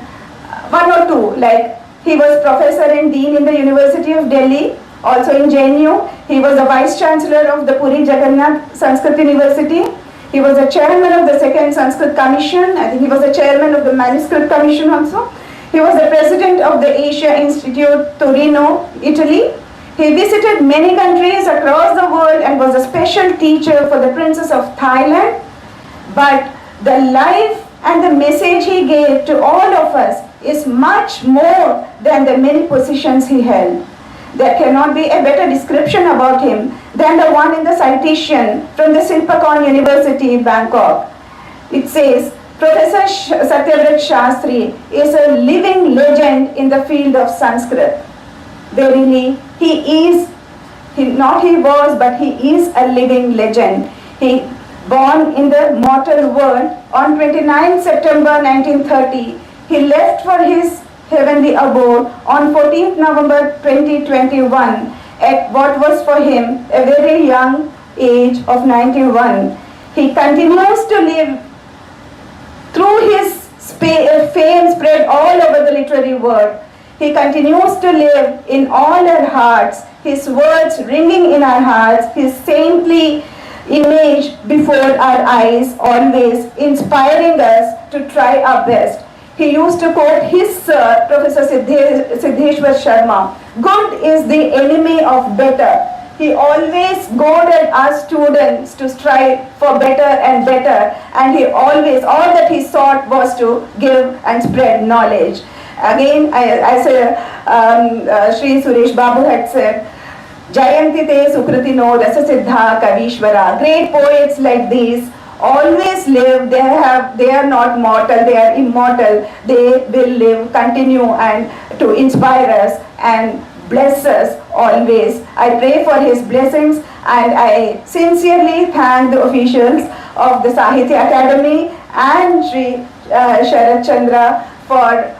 S5: one or two, like he was professor and dean in the University of Delhi, also in JNU. He was a vice chancellor of the Puri Jagannath Sanskrit University. He was a chairman of the second Sanskrit Commission. I think he was a chairman of the Manuscript Commission also. He was the president of the Asia Institute, Torino, Italy. He visited many countries across the world and was a special teacher for the Princess of Thailand. But the life and the message he gave to all of us is much more than the many positions he held. There cannot be a better description about him than the one in the citation from the Silpakon University, Bangkok. It says, Professor Satya Shastri is a living legend in the field of Sanskrit. Verily, he was, but he is a living legend. He born in the mortal world on 29 September 1930. He left for his heavenly abode on 14th November 2021 at what was for him a very young age of 91. He continues to live Through his fame spread all over the literary world, he continues to live in all our hearts, his words ringing in our hearts, his saintly image before our eyes, always inspiring us to try our best. He used to quote his sir, Professor Siddheshwar Sharma, "Good is the enemy of better." He always goaded us students to strive for better and better, and he always, all that he sought was to give and spread knowledge. Again, as Sri Suresh Babu had said, Jayanti te Sukritino Rasasiddha Kavishwara. Great poets like these always live. They are not mortal, they are immortal. They will live, continue, and to inspire us and bless us always. I pray for his blessings, and I sincerely thank the officials of the Sahitya Akademi and Sri Sharat Chandra for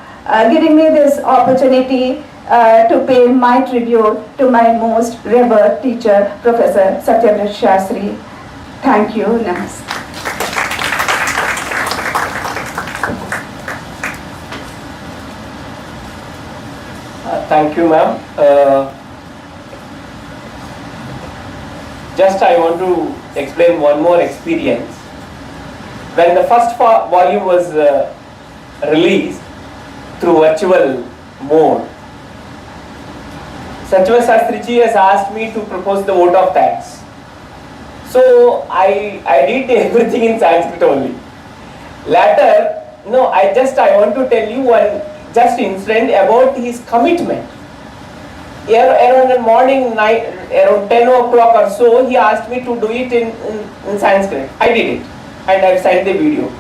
S5: giving me this opportunity to pay my tribute to my most revered teacher, Professor Satya Shastri. Thank you. Namaste.
S2: Thank you, ma'am. Just I want to explain one more experience. When the first volume was released through virtual mode, Satya Shastri ji has asked me to propose the vote of thanks. So I did everything in Sanskrit only. Later, I want to tell you one just incident about his commitment. Around the morning, around 10 o'clock or so, he asked me to do it in Sanskrit. I did it, and I sent the video.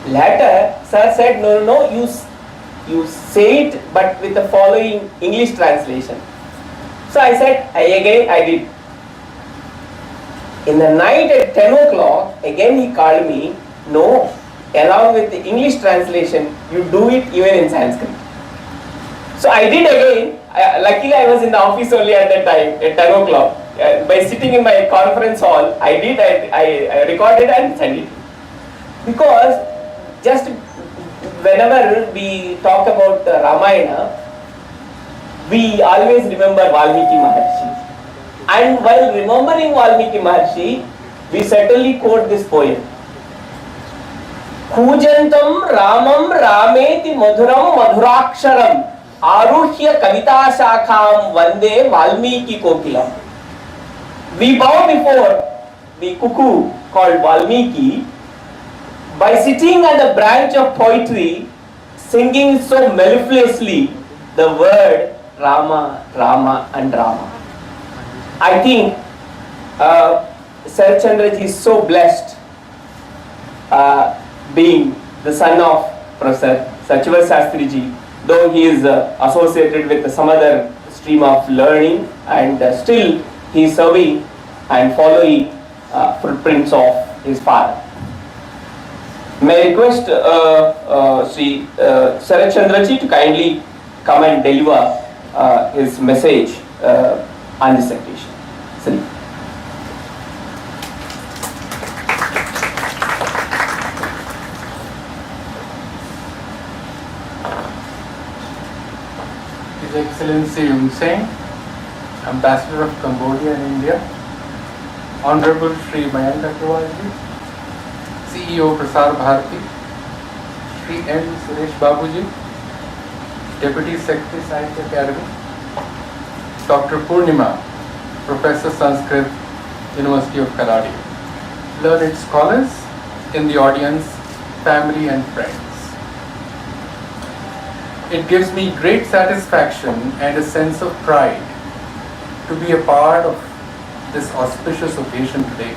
S2: Later, sir said, no, you say it, but with the following English translation. So I said, I did. In the night at 10 o'clock, again he called me, no, along with the English translation, you do it even in Sanskrit. So I did again. Luckily I was in the office only at that time, at 10 o'clock. By sitting in my conference hall, I recorded and sent it. Because just whenever we talk about the Ramayana, we always remember Valmiki Maharshi. And while remembering Valmiki Maharshi, we certainly quote this poem. Kujantam Ramam Rameti Madhuram Madhuraksharam Aruhya Kavita Shakham Vande Valmiki Kokilam. We bow before the cuckoo called Valmiki by sitting on the branch of poetry, singing so mellifluously the word Rama, Rama and Rama. I think Sharat Chandraji is so blessed being the son of Professor Satya Shastri ji, though he is associated with some other stream of learning, and still he is serving and following footprints of his father. May I request Sri Sharat Chandra ji to kindly come and deliver his message on this occasion. Sri.
S6: His Excellency Yung Sen, Ambassador of Cambodia in India, Honorable Shri Mayank Agrawalji, CEO Prasar Bharati, Shri N. Suresh Babuji, Deputy Secretary Sahitya Akademi, Dr. Purnima, Professor Sanskrit, University of Kaladi, learned scholars in the audience, family and friends. It gives me great satisfaction and a sense of pride to be a part of this auspicious occasion today,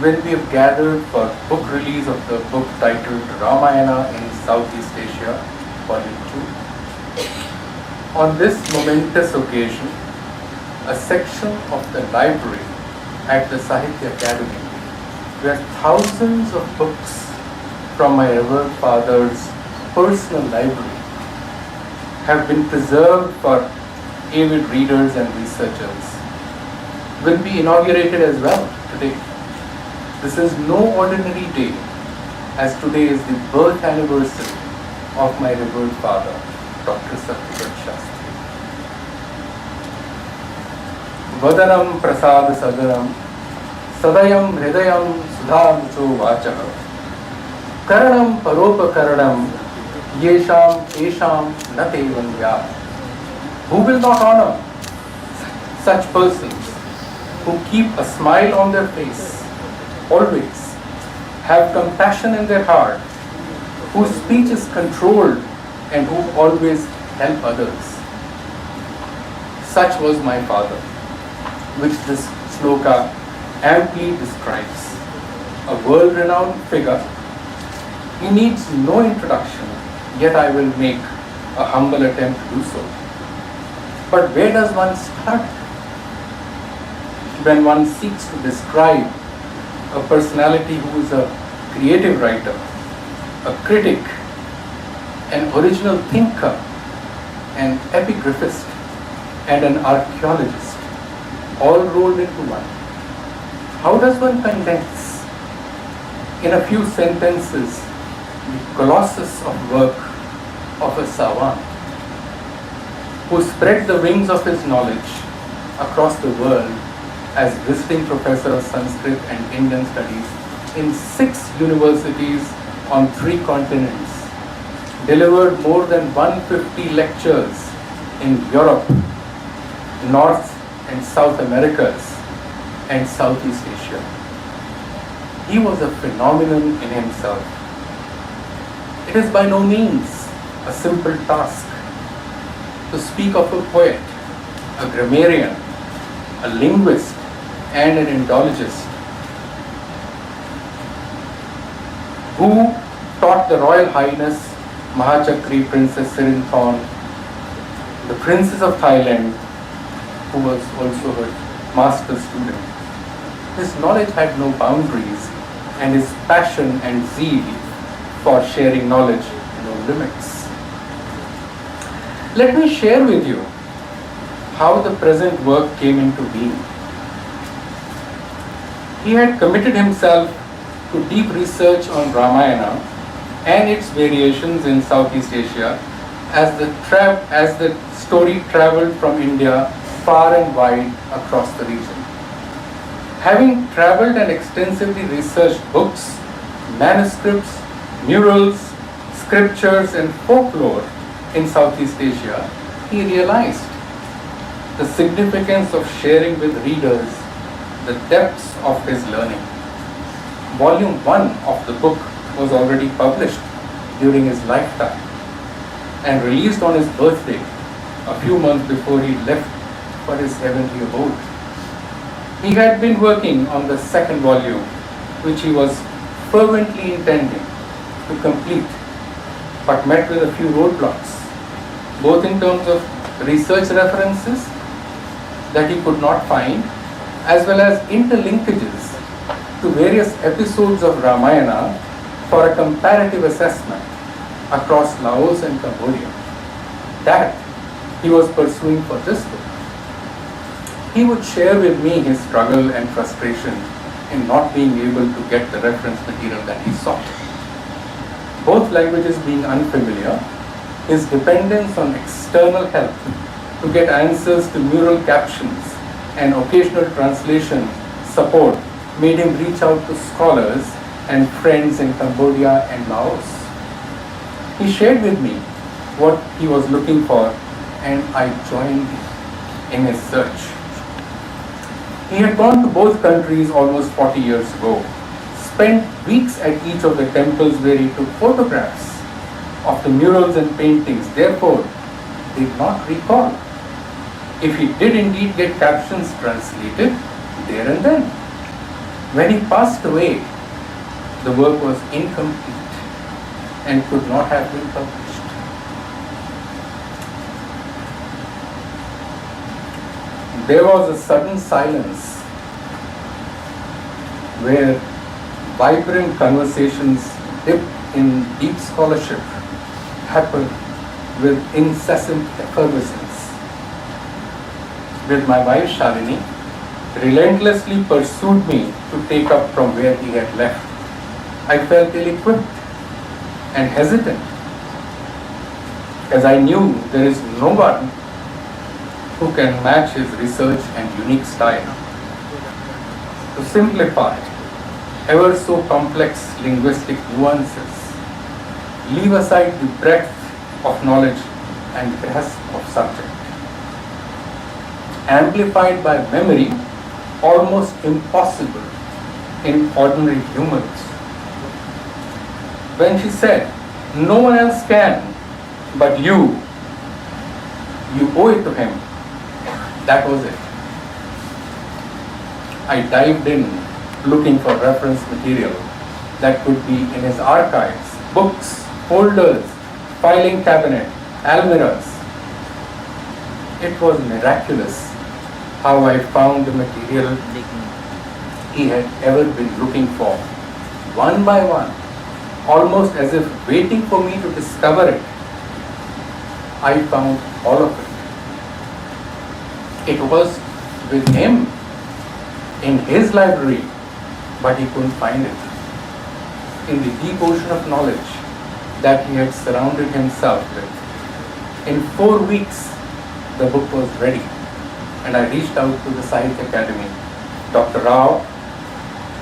S6: when we have gathered for book release of the book titled Ramayana in Southeast Asia, Volume 2. On this momentous occasion, a section of the library at the Sahitya Akademi, where thousands of books from my revered father's personal library have been preserved for avid readers and researchers, will be inaugurated as well today. This is no ordinary day. as today is the birth anniversary of my revered father, Dr. Satya Shastri. Vadanam prasad sadaram sadayam hridayam sudhamucho vachah karanam paropakaranam yesham esham nate vandya. Who will not honor such persons who keep a smile on their face, always have compassion in their heart, whose speech is controlled and who always help others. Such was my father, which this sloka amply describes. A world-renowned figure. He needs no introduction, yet I will make a humble attempt to do so. But where does one start when one seeks to describe a personality who is a creative writer, a critic, an original thinker, an epigraphist, and an archaeologist, all rolled into one? How does one condense in a few sentences the colossus of work of a savant who spread the wings of his knowledge across the world as visiting professor of Sanskrit and Indian studies in 6 universities on 3 continents, delivered more than 150 lectures in Europe, North and South Americas, and Southeast Asia. He was a phenomenon in himself. It is by no means a simple task to speak of a poet, a grammarian, a linguist, and an Indologist who taught the Royal Highness Mahachakri Princess Sirinthorn, the Princess of Thailand, who was also her master student. His knowledge had no boundaries, and his passion and zeal for sharing knowledge no limits. Let me share with you how the present work came into being. He had committed himself to deep research on Ramayana and its variations in Southeast Asia as the story traveled from India far and wide across the region. Having traveled and extensively researched books, manuscripts, murals, scriptures, and folklore in Southeast Asia, he realized the significance of sharing with readers the depths of his learning. Volume 1 of the book was already published during his lifetime and released on his birthday a few months before he left for his heavenly abode. He had been working on the second volume, which he was fervently intending to complete, but met with a few roadblocks, both in terms of research references that he could not find, as well as interlinkages to various episodes of Ramayana for a comparative assessment across Laos and Cambodia. That he was pursuing for this book. He would share with me his struggle and frustration in not being able to get the reference material that he sought. Both languages being unfamiliar, his dependence on external help to get answers to mural captions and occasional translation support made him reach out to scholars and friends in Cambodia and Laos. He shared with me what he was looking for, and I joined in his search. He had gone to both countries almost 40 years ago, spent weeks at each of the temples where he took photographs of the murals and paintings, therefore did not recall if he did indeed get captions translated there and then. When he passed away, the work was incomplete and could not have been published. There was a sudden silence where vibrant conversations dipped in deep scholarship happened with incessant effervescence. With my wife Shalini relentlessly pursued me to take up from where he had left. I felt ill-equipped and hesitant, as I knew there is no one who can match his research and unique style. To simplify ever so complex linguistic nuances, leave aside the breadth of knowledge and grasp of subject. Amplified by memory, almost impossible in ordinary humans. When she said, "No one else can, but you owe it to him," that was it. I dived in looking for reference material that could be in his archives, books, folders, filing cabinet, almirahs. It was miraculous how I found the material he had ever been looking for, one by one, almost as if waiting for me to discover it. I found all of it. It was with him, in his library, but he couldn't find it. In the deep ocean of knowledge that he had surrounded himself with. In 4 weeks, the book was ready, and I reached out to the Sahitya Akademi. Dr. Rao,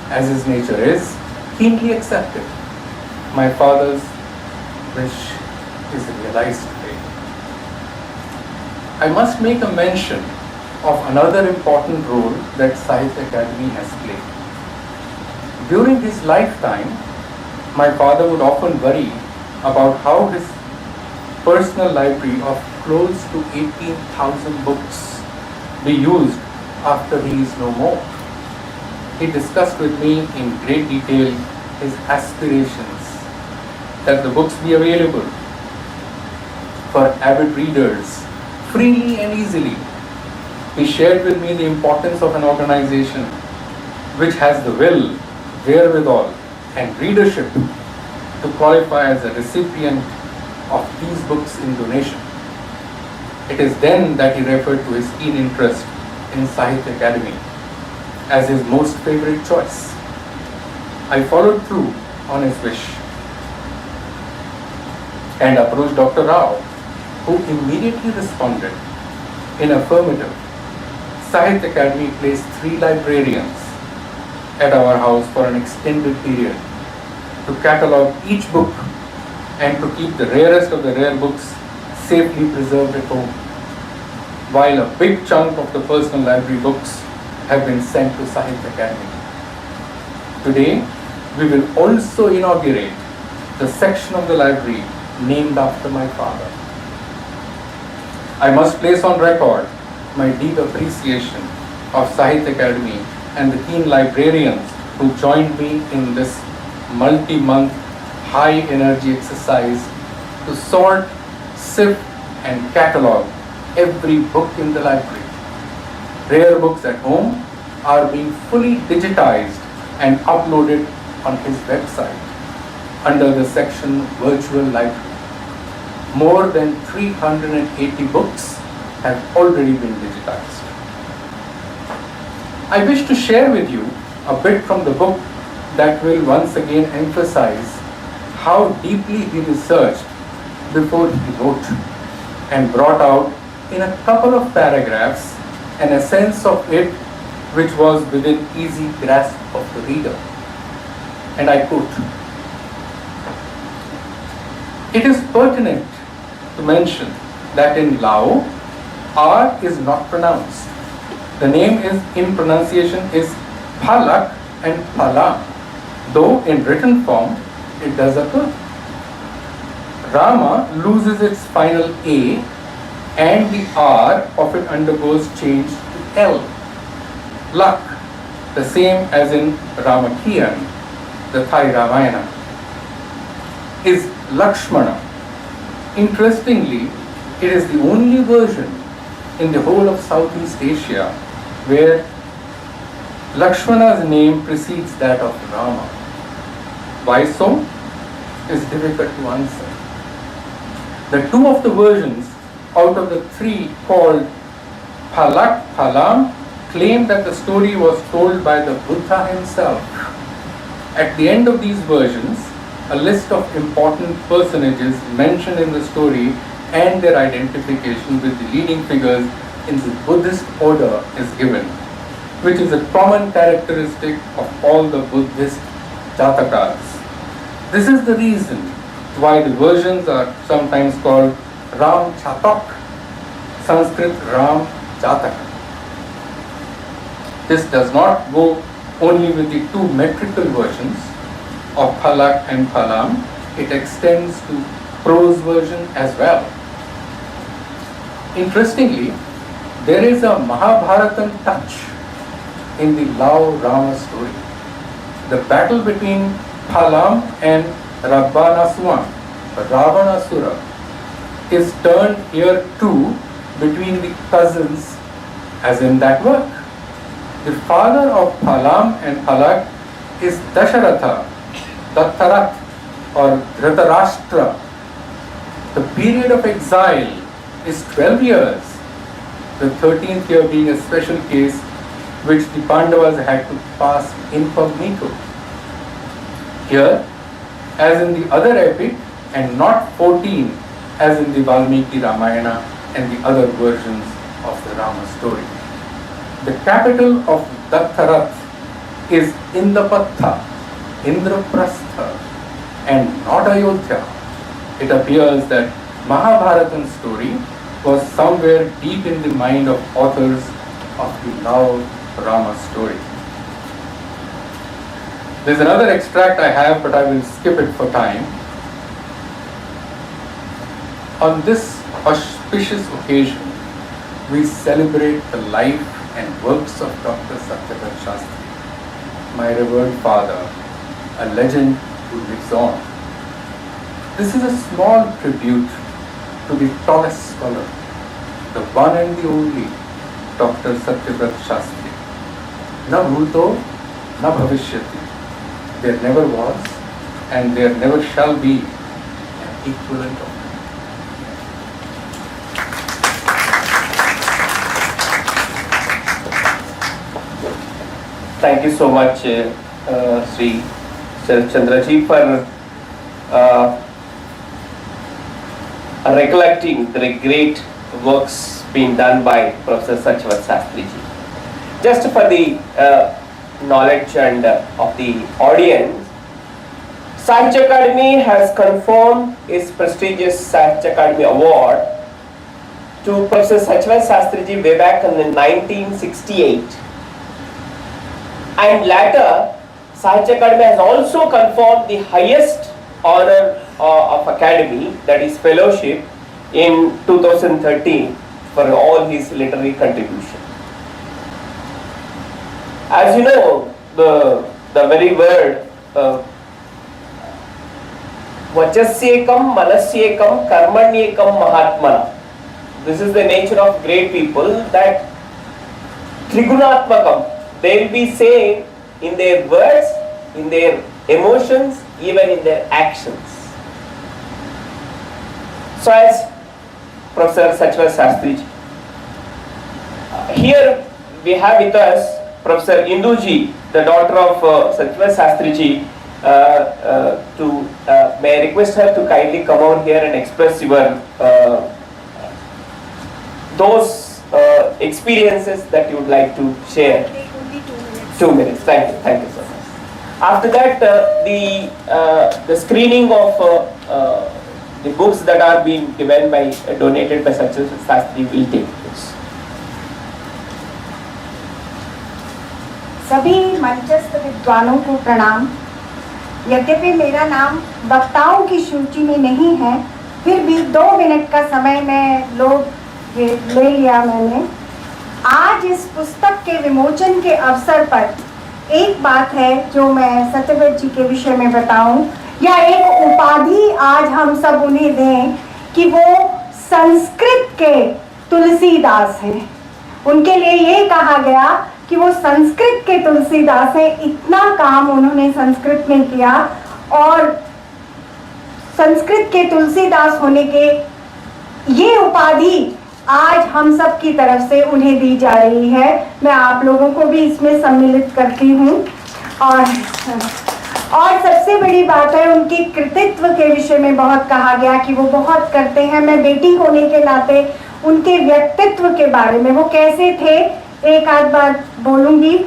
S6: as his nature is, keenly accepted. My father's wish is realized today. I must make a mention of another important role that Sahitya Akademi has played. During his lifetime, my father would often worry about how his personal library of close to 18,000 books be used after he is no more. He discussed with me in great detail his aspirations that the books be available for avid readers freely and easily. He shared with me the importance of an organization which has the will, wherewithal, and readership to qualify as a recipient of these books in donation. It is then that he referred to his keen interest in Sahitya Akademi as his most favorite choice. I followed through on his wish and approached Dr. Rao, who immediately responded in affirmative. Sahitya Akademi placed 3 librarians at our house for an extended period to catalogue each book and to keep the rarest of the rare books safely preserved at home, while a big chunk of the personal library books have been sent to Sahitya Akademi. Today, we will also inaugurate the section of the library named after my father. I must place on record my deep appreciation of Sahitya Akademi and the keen librarians who joined me in this multi-month high-energy exercise to sort, sift, and catalogue every book in the library. Rare books at home are being fully digitized and uploaded on his website under the section Virtual Library. More than 380 books have already been digitized. I wish to share with you a bit from the book that will once again emphasize how deeply he researched before he wrote and brought out in a couple of paragraphs an essence of it which was within easy grasp of the reader. And I quote, "It is pertinent to mention that in Lao, R is not pronounced. The name in pronunciation is Phalak and Phala, though in written form it does occur. Rama loses its final A and the R of it undergoes change to L. Lak, the same as in Ramakiyan, the Thai Ramayana, is Lakshmana. Interestingly, it is the only version in the whole of Southeast Asia where Lakshmana's name precedes that of Rama. Why so? Is difficult to answer. The 2 of the versions out of the 3 called Phalak Phalam claim that the story was told by the Buddha himself. At the end of these versions, a list of important personages mentioned in the story and their identification with the leading figures in the Buddhist order is given, which is a common characteristic of all the Buddhist Jatakas. This is the reason why the versions are sometimes called Ram Chatak, Sanskrit Ram Jataka. This does not go only with the two metrical versions of Phalak and Phalam, it extends to prose version as well. Interestingly, there is a Mahabharatan touch in the Lao Rama story. The battle between Phalam and Ravanasura, is turned here too between the cousins as in that work. The father of Phalam and Phalak is Dasharatha, Dattarat or Dhritarashtra. The period of exile is 12 years, the 13th year being a special case which the Pandavas had to pass incognito. Here, as in the other epic, and not 14 as in the Valmiki Ramayana and the other versions of the Rama story. The capital of Dattarath is Indrapatha, Indraprastha, and not Ayodhya. It appears that Mahabharatan story was somewhere deep in the mind of authors of the Lao Rama story. There's another extract I have, but I will skip it for time. On this auspicious occasion, we celebrate the life and works of Dr. Satya Shastri, my revered father, a legend who lives on. This is a small tribute to the tallest scholar, the one and the only Dr. Satya Shastri. Na bhuto, na bhavishyati. There never was and there never shall be an equivalent of him.
S2: Thank you so much, Sri Chandraji, for recollecting the great works being done by Professor Satya Shastri ji. Just for the knowledge and of the audience, Sahitya Akademi has confirmed its prestigious Sahitya Akademi Award to Professor Satya Shastri ji way back in 1968. And later, Sahitya Akademi has also confirmed the highest honor of Academy, that is fellowship, in 2013 for all his literary contribution. As you know, the very word Vachasyekam, Manasyekam, Karmanyekam, Mahatmana. This is the nature of great people, that Trigunatmakam, they will be saying in their words, in their emotions, even in their actions. So as Professor Satya Shastri, here we have with us Professor Induji, the daughter of Satya Shastri ji. May I request her to kindly come out here and express your those experiences that you would like to share. 2 minutes. Thank you so much. After that, the screening of the books that are being given by donated by Satya Shastri will take place.
S7: सभी मंचस्थ विद्वानों को प्रणाम। यद्यपि मेरा नाम वक्ताओं की सूची में नहीं है, फिर भी 2 मिनट का समय मैं ले लिया मैंने। आज इस पुस्तक के विमोचन के अवसर पर एक बात है जो मैं सत्यव्रत जी के विषय में बताऊं, या एक उपाधि आज हम सब उन्हें दें कि वो संस्कृत के तुलसीदास हैं। उनके लिए ये कहा गया कि वो संस्कृत के तुलसीदास हैं। इतना काम उन्होंने संस्कृत में किया और संस्कृत के तुलसीदास होने के ये उपाधि आज हम सब की तरफ से उन्हें दी जा रही है। मैं आप लोगों को भी इसमें सम्मिलित करती हूँ। और और सबसे बड़ी बात है उनके कृतित्व के विषय में बहुत कहा गया कि वो बहुत करते हैं। मैं बेटी होने के नाते उनके व्यक्तित्व के बारे में, वो कैसे थे, एक आध बात बोलूंगी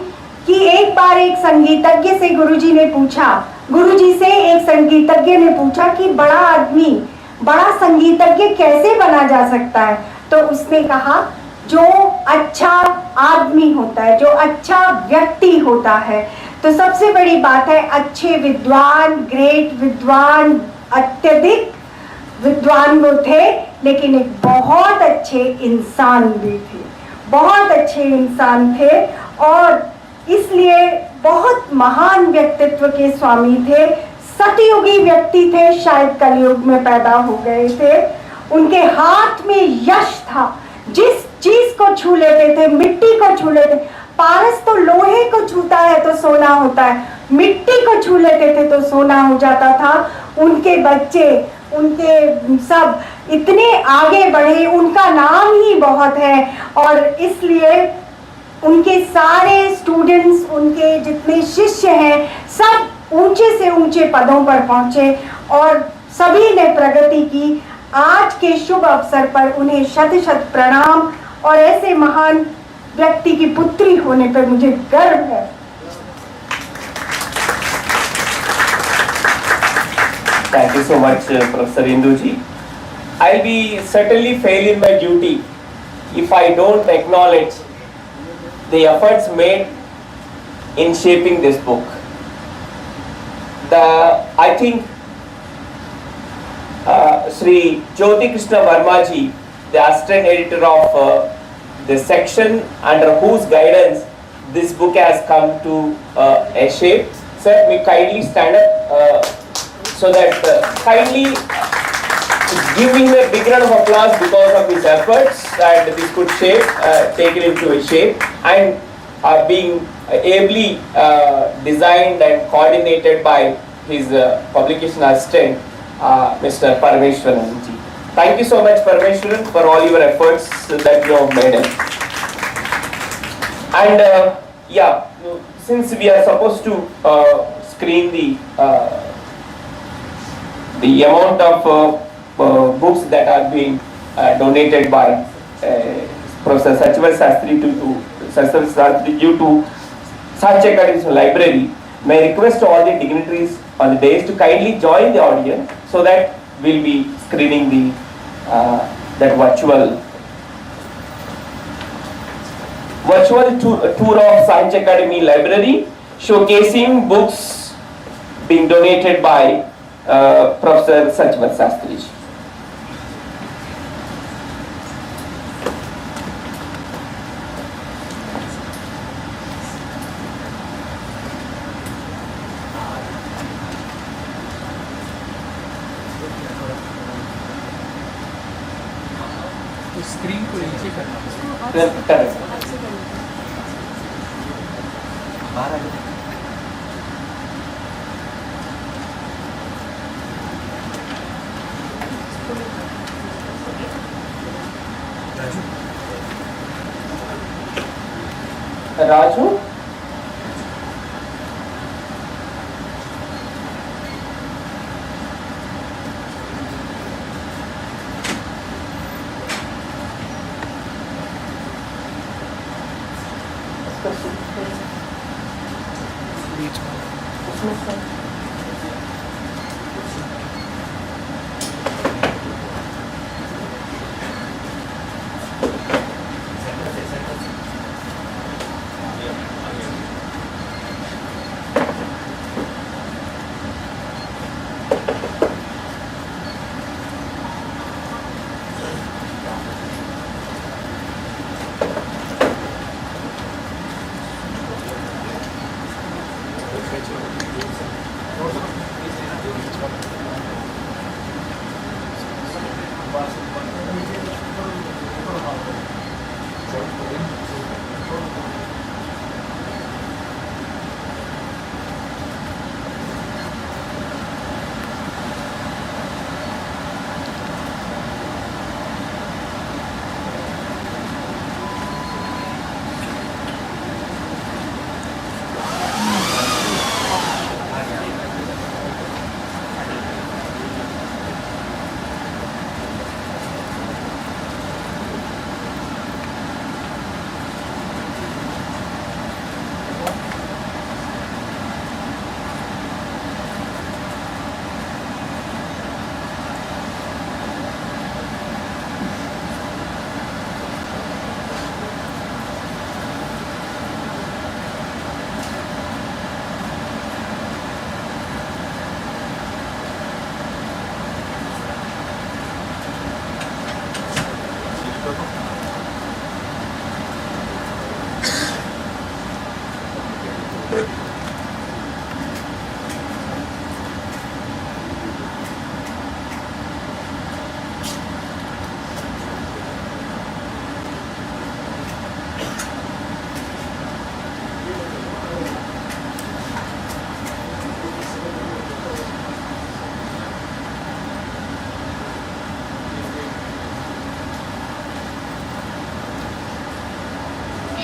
S7: कि एक बार एक संगीतज्ञ से गुरुजी ने पूछा, गुरुजी से एक संगीतज्ञ ने पूछा कि बड़ा आदमी, बड़ा संगीतज्ञ कैसे बना जा सकता है? तो उसने कहा जो अच्छा आदमी होता है, जो अच्छा व्यक्ति होता है। तो सबसे बड़ी बात है अच्छे विद्वान, ग्रेट विद्वान, अत्यधिक विद्वान वो थे, लेकिन एक बहुत अच्छे इंसान भी थे, बहुत अच्छे इंसान थे और इसलिए बहुत महान व्यक्तित्व के स्वामी थे। सतयुगी व्यक्ति थे, शायद कलयुग में पैदा हो गए थे। उनके हाथ में यश था, जिस चीज को छू लेते थे, मिट्टी को छू लेते, पारस तो लोहे को छूता है तो सोना होता है, मिट्टी को छू लेते थे तो सोना हो जाता था। उनके बच्चे, उनके सब इतने आगे बढ़े, उनका नाम ही बहुत है और इसलिए उनके सारे स्टूडेंट्स, उनके जितने शिष्य हैं, सब ऊंचे से ऊंचे पदों पर पहुंचे और सभी ने प्रगति की। आज के शुभ अवसर पर उन्हें शत शत प्रणाम और ऐसे महान व्यक्ति की पुत्री होने पर मुझे गर्व है।
S2: Thank you so much, Professor Induji. I'll be certainly fail in my duty if I don't acknowledge the efforts made in shaping this book. I think Sri Jyoti Krishna Verma ji, the assistant editor of this section, under whose guidance this book has come to a shape. Sir, may kindly stand up so that kindly give him a big round of applause because of his efforts and this good shape, taken into a shape and being ably designed and coordinated by his publication assistant, Mr. Parameshwaran ji. Thank you so much, Parameshwaran, for all your efforts that you have made. And yeah, since we are supposed to screen the amount of books that are being donated by Professor Shastri due to Satya Akademi's library, may I request all the dignitaries on the dais to kindly join the audience so that we'll be screening the that virtual tour of Satya Akademi library, showcasing books being donated by Professor Shastri.
S6: Screen को नीचे करना
S2: Correct. Raju?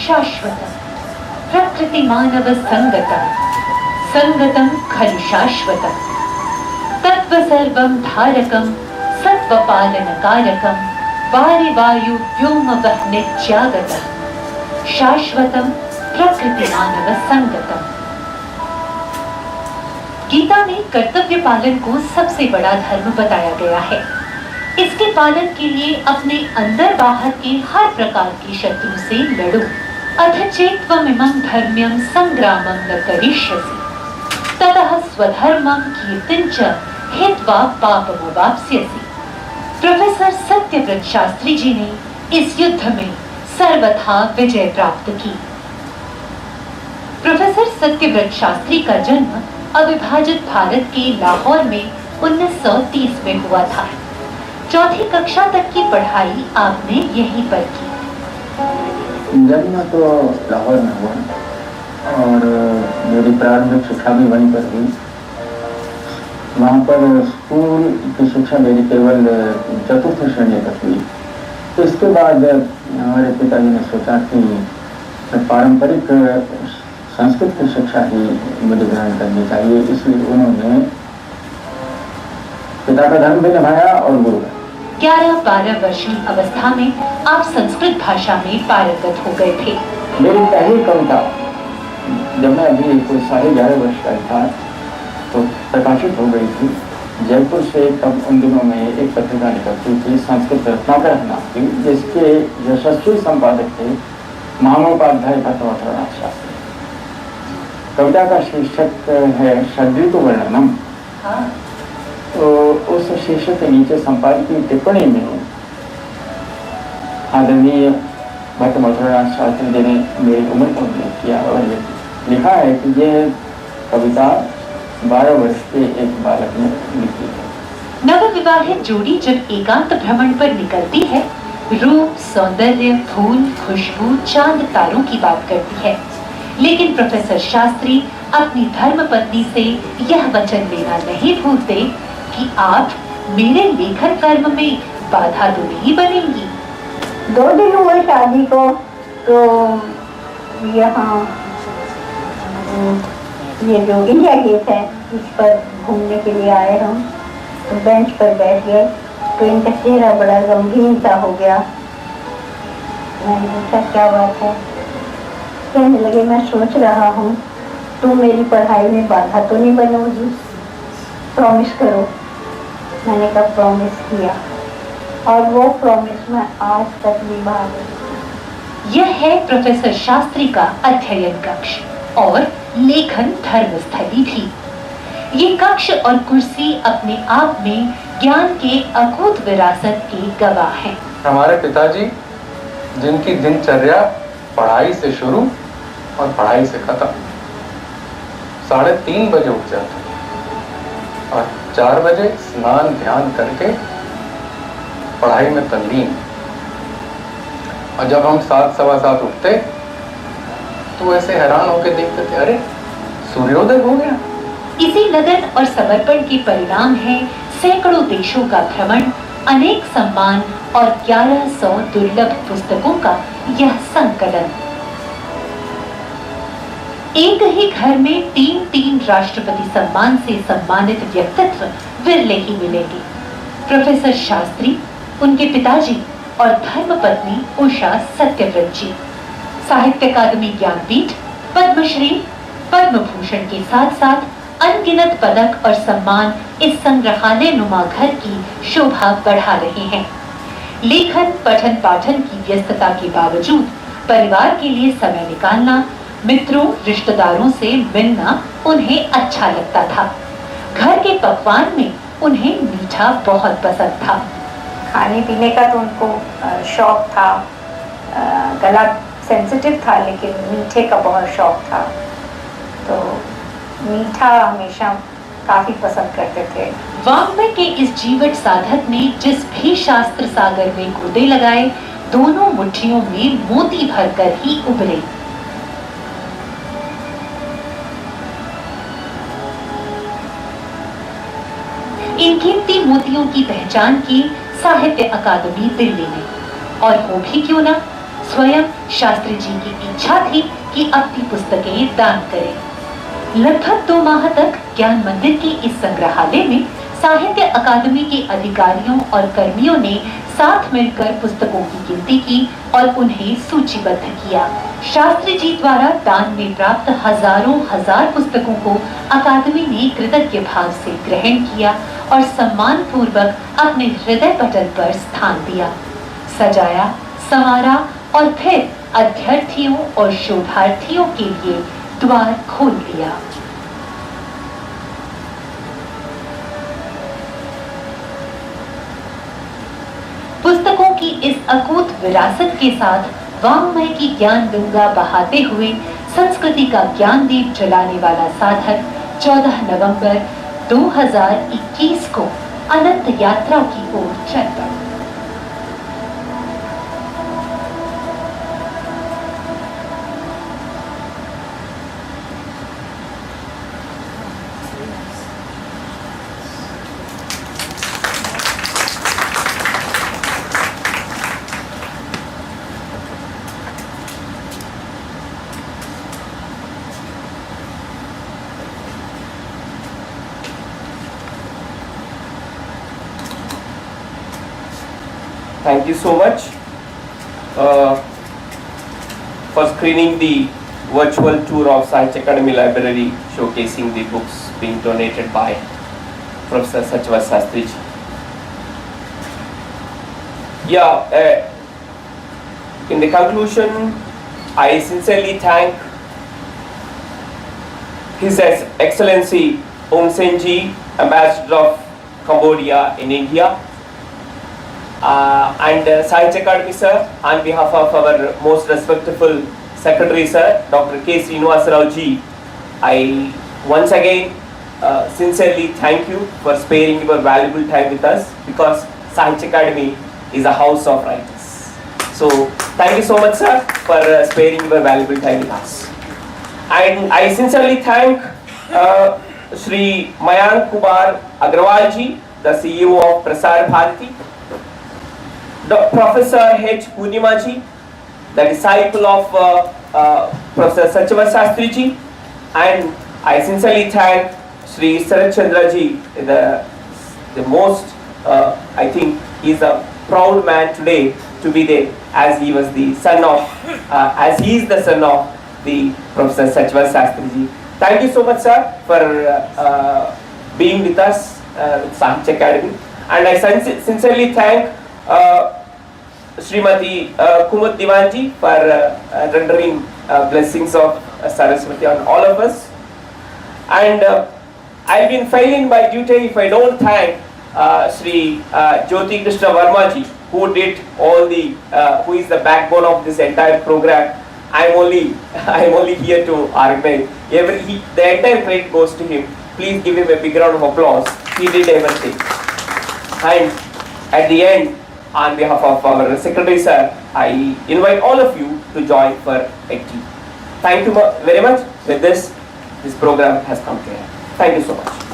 S8: शाश्वतम् प्रकृति मानव संगतम् संगतम् खलु शाश्वतम् तत्व सर्वं धारकं सत्व पालन कारकं वारि वायु व्योम वह नित्यागतम् शाश्वतम् प्रकृति मानव संगतम्। गीता में कर्तव्य पालन को सबसे बड़ा धर्म बताया गया है। इसके पालन के लिए अपने अंदर बाहर के हर प्रकार के शत्रु से लड़ो। अथ चेत्त्वमिमं धर्म्यं संग्रामं न करिष्यसि ततः स्वधर्मं कीर्तिञ्च हित्वा पापमवाप्स्यसि। प्रोफेसर सत्यव्रत शास्त्री जी ने इस युद्ध में सर्वथा विजय प्राप्त की। प्रोफेसर सत्यव्रत शास्त्री का जन्म अविभाजित भारत के लाहौर में 1930 में हुआ था। चौथी कक्षा तक की पढ़ाई आपने यहीं पर की।
S9: जन्म तो लाहौर में हुआ और मेरी प्रारंभिक शिक्षा भी वहीं पर हुई। वहाँ पर स्कूल की शिक्षा मेरी केवल चतुर्थ श्रेणी तक हुई। इसके बाद हमारे पिताजी ने सोचा कि पारंपरिक संस्कृत की शिक्षा ही मुझे ग्रहण करनी चाहिए, इसलिए उन्होंने पिता का धर्म भी निभाया और गुरु का।
S8: 11-12 वर्षीय अवस्था में आप संस्कृत भाषा में पारंगत हो गए थे।
S9: मेरी पहली कविता जब मैं अभी कोई 11.5 वर्ष का था तो प्रकाशित हो गई थी। जयपुर से तब उन दिनों में एक पत्रिका निकलती थी संस्कृत रत्नाकर नाम की, जिसके जो शस्त्री संपादक थे महामोपाध्याय भट्टनाथ शास्त्री। कविता का शीर्षक है षड्ऋतु वर्णनम। तो उस शीर्षक के नीचे संपादकीय टिप्पणी में आदरणीय भट्टनाथ शास्त्री जी ने मेरी उम्र का उल्लेख किया और ये लिखा है कि ये कविता 12 वर्ष के एक बालक ने लिखी है।
S8: नवविवाहित जोड़ी जब एकांत भ्रमण पर निकलती है, रूप, सौंदर्य, फूल, खुशबू, चांद, तारों की बात करती है। लेकिन प्रोफेसर शास्त्री अपनी धर्मपत्नी से यह वचन लेना नहीं भूलते कि आप मेरे लेखन कर्म में बाधा तो नहीं बनेंगी।
S7: 2 दिन हुए शादी को, तो यहाँ ये जो इंडिया गेट है इस पर घूमने के लिए आए हम, तो बेंच पर बैठ गए तो इनका चेहरा बड़ा गंभीर सा हो गया। मैंने पूछा क्या बात है? कहने लगे मैं सोच रहा हूँ तुम मेरी पढ़ाई में बाधा तो नहीं बनोगी, प्रॉमिस करो। मैंने कहा प्रॉमिस किया और वो प्रॉमिस मैं आज तक निभा गई।
S8: यह है प्रोफेसर शास्त्री का अध्ययन कक्ष और लेखन धर्मस्थली भी। ये कक्ष और कुर्सी अपने आप में ज्ञान के अकूत विरासत के गवाह हैं।
S6: हमारे पिताजी जिनकी दिनचर्या पढ़ाई से शुरू और पढ़ाई से खत्म, 3:30 बजे उठ जाते और 4 बजे स्नान ध्यान करके पढ़ाई में तल्लीन। और जब हम 7-7:15 उठते तो ऐसे हैरान होकर देखते थे, अरे सूर्योदय हो गया।
S8: इसी लगन और समर्पण के परिणाम है सैकड़ों देशों का भ्रमण, अनेक सम्मान और 1100 दुर्लभ पुस्तकों का यह संकलन। एक ही घर में 3 राष्ट्रपति सम्मान से सम्मानित व्यक्तित्व विरले ही मिलेंगे। प्रोफेसर शास्त्री, उनके पिताजी और धर्मपत्नी उषा सत्यव्रत जी। साहित्य अकादमी ज्ञानपीठ, पद्मश्री, पद्म भूषण के साथ साथ अनगिनत पदक और सम्मान इस संग्रहालय नुमा घर की शोभा बढ़ा रहे हैं। लेखन, पठन पाठन की व्यस्तता के बावजूद परिवार के लिए समय निकालना, मित्रों रिश्तेदारों से मिलना उन्हें अच्छा लगता था। घर के पकवान में उन्हें मीठा बहुत पसंद था।
S7: खाने पीने का तो उनको शौक था। गला सेंसिटिव था लेकिन मीठे का बहुत शौक था, तो मीठा हमेशा काफी पसंद करते थे।
S8: वाङ्मय के इस जीवट साधक ने जिस भी शास्त्र सागर में गोते लगाए, दोनों मुट्ठियों में मोती भरकर ही उभरे। इन कीमती मोतियों की पहचान की साहित्य अकादमी दिल्ली ने, और हो भी क्यों ना, स्वयं शास्त्री जी की इच्छा थी कि अपनी पुस्तकें दान करें। लगभग 2 माह तक ज्ञान मंदिर की इस संग्रहालय में साहित्य अकादमी के अधिकारियों और कर्मियों ने साथ मिलकर पुस्तकों की गिनती की और उन्हें सूचीबद्ध किया। शास्त्री जी द्वारा दान में प्राप्त हजारों हजार पुस्तकों को अकादमी ने कृतज्ञ भाव से ग्रहण किया और सम्मान पूर्वक अपने हृदय पटल पर स्थान दिया, सजाया, संवारा और फिर अभ्यर्थियों और शोधार्थियों के लिए द्वार खोल दिया। पुस्तकों की इस अकूत विरासत के साथ वाङ्मय की ज्ञान गंगा बहाते हुए संस्कृति का ज्ञान दीप जलाने वाला साधक 14 नवंबर 2021 को अनंत यात्रा की ओर चल पड़ा।
S2: Thank you so much for screening the virtual tour of Sahitya Akademi Library, showcasing the books being donated by Professor Satya Shastri ji. Yeah, in the conclusion, I sincerely thank His Excellency Om Sen ji, Ambassador of Cambodia in India, and Sahitya Akademi sir, on behalf of our most respectful Secretary sir, Dr. K. Srinivasa Rao ji, I once again sincerely thank you for sparing your valuable time with us, because Sahitya Akademi is a house of writers. So thank you so much sir for sparing your valuable time with us. And I sincerely thank Shri Mayank Kumar Agrawal ji, the CEO of Prasar Bharati, Professor H. Purnima ji, the disciple of Professor Satya Shastri ji, and I sincerely thank Shri Sarat Chandra ji, the most, I think he is a proud man today to be there, as he was the son of, as he is the son of the Professor Satya Shastri ji. Thank you so much sir for being with us with Sahitya Akademi, and I sincerely thank Srimati Kumud Divanji for rendering blessings of Saraswati on all of us. And I've been failing by duty if I don't thank Sri Jyoti Krishna Verma ji, who did all the, who is the backbone of this entire program. I'm only here to organize. The entire credit goes to him. Please give him a big round of applause. He did everything. And at the end, on behalf of our Secretary sir, I invite all of you to join for a tea. Thank you very much. With this program has come to an end. Thank you so much.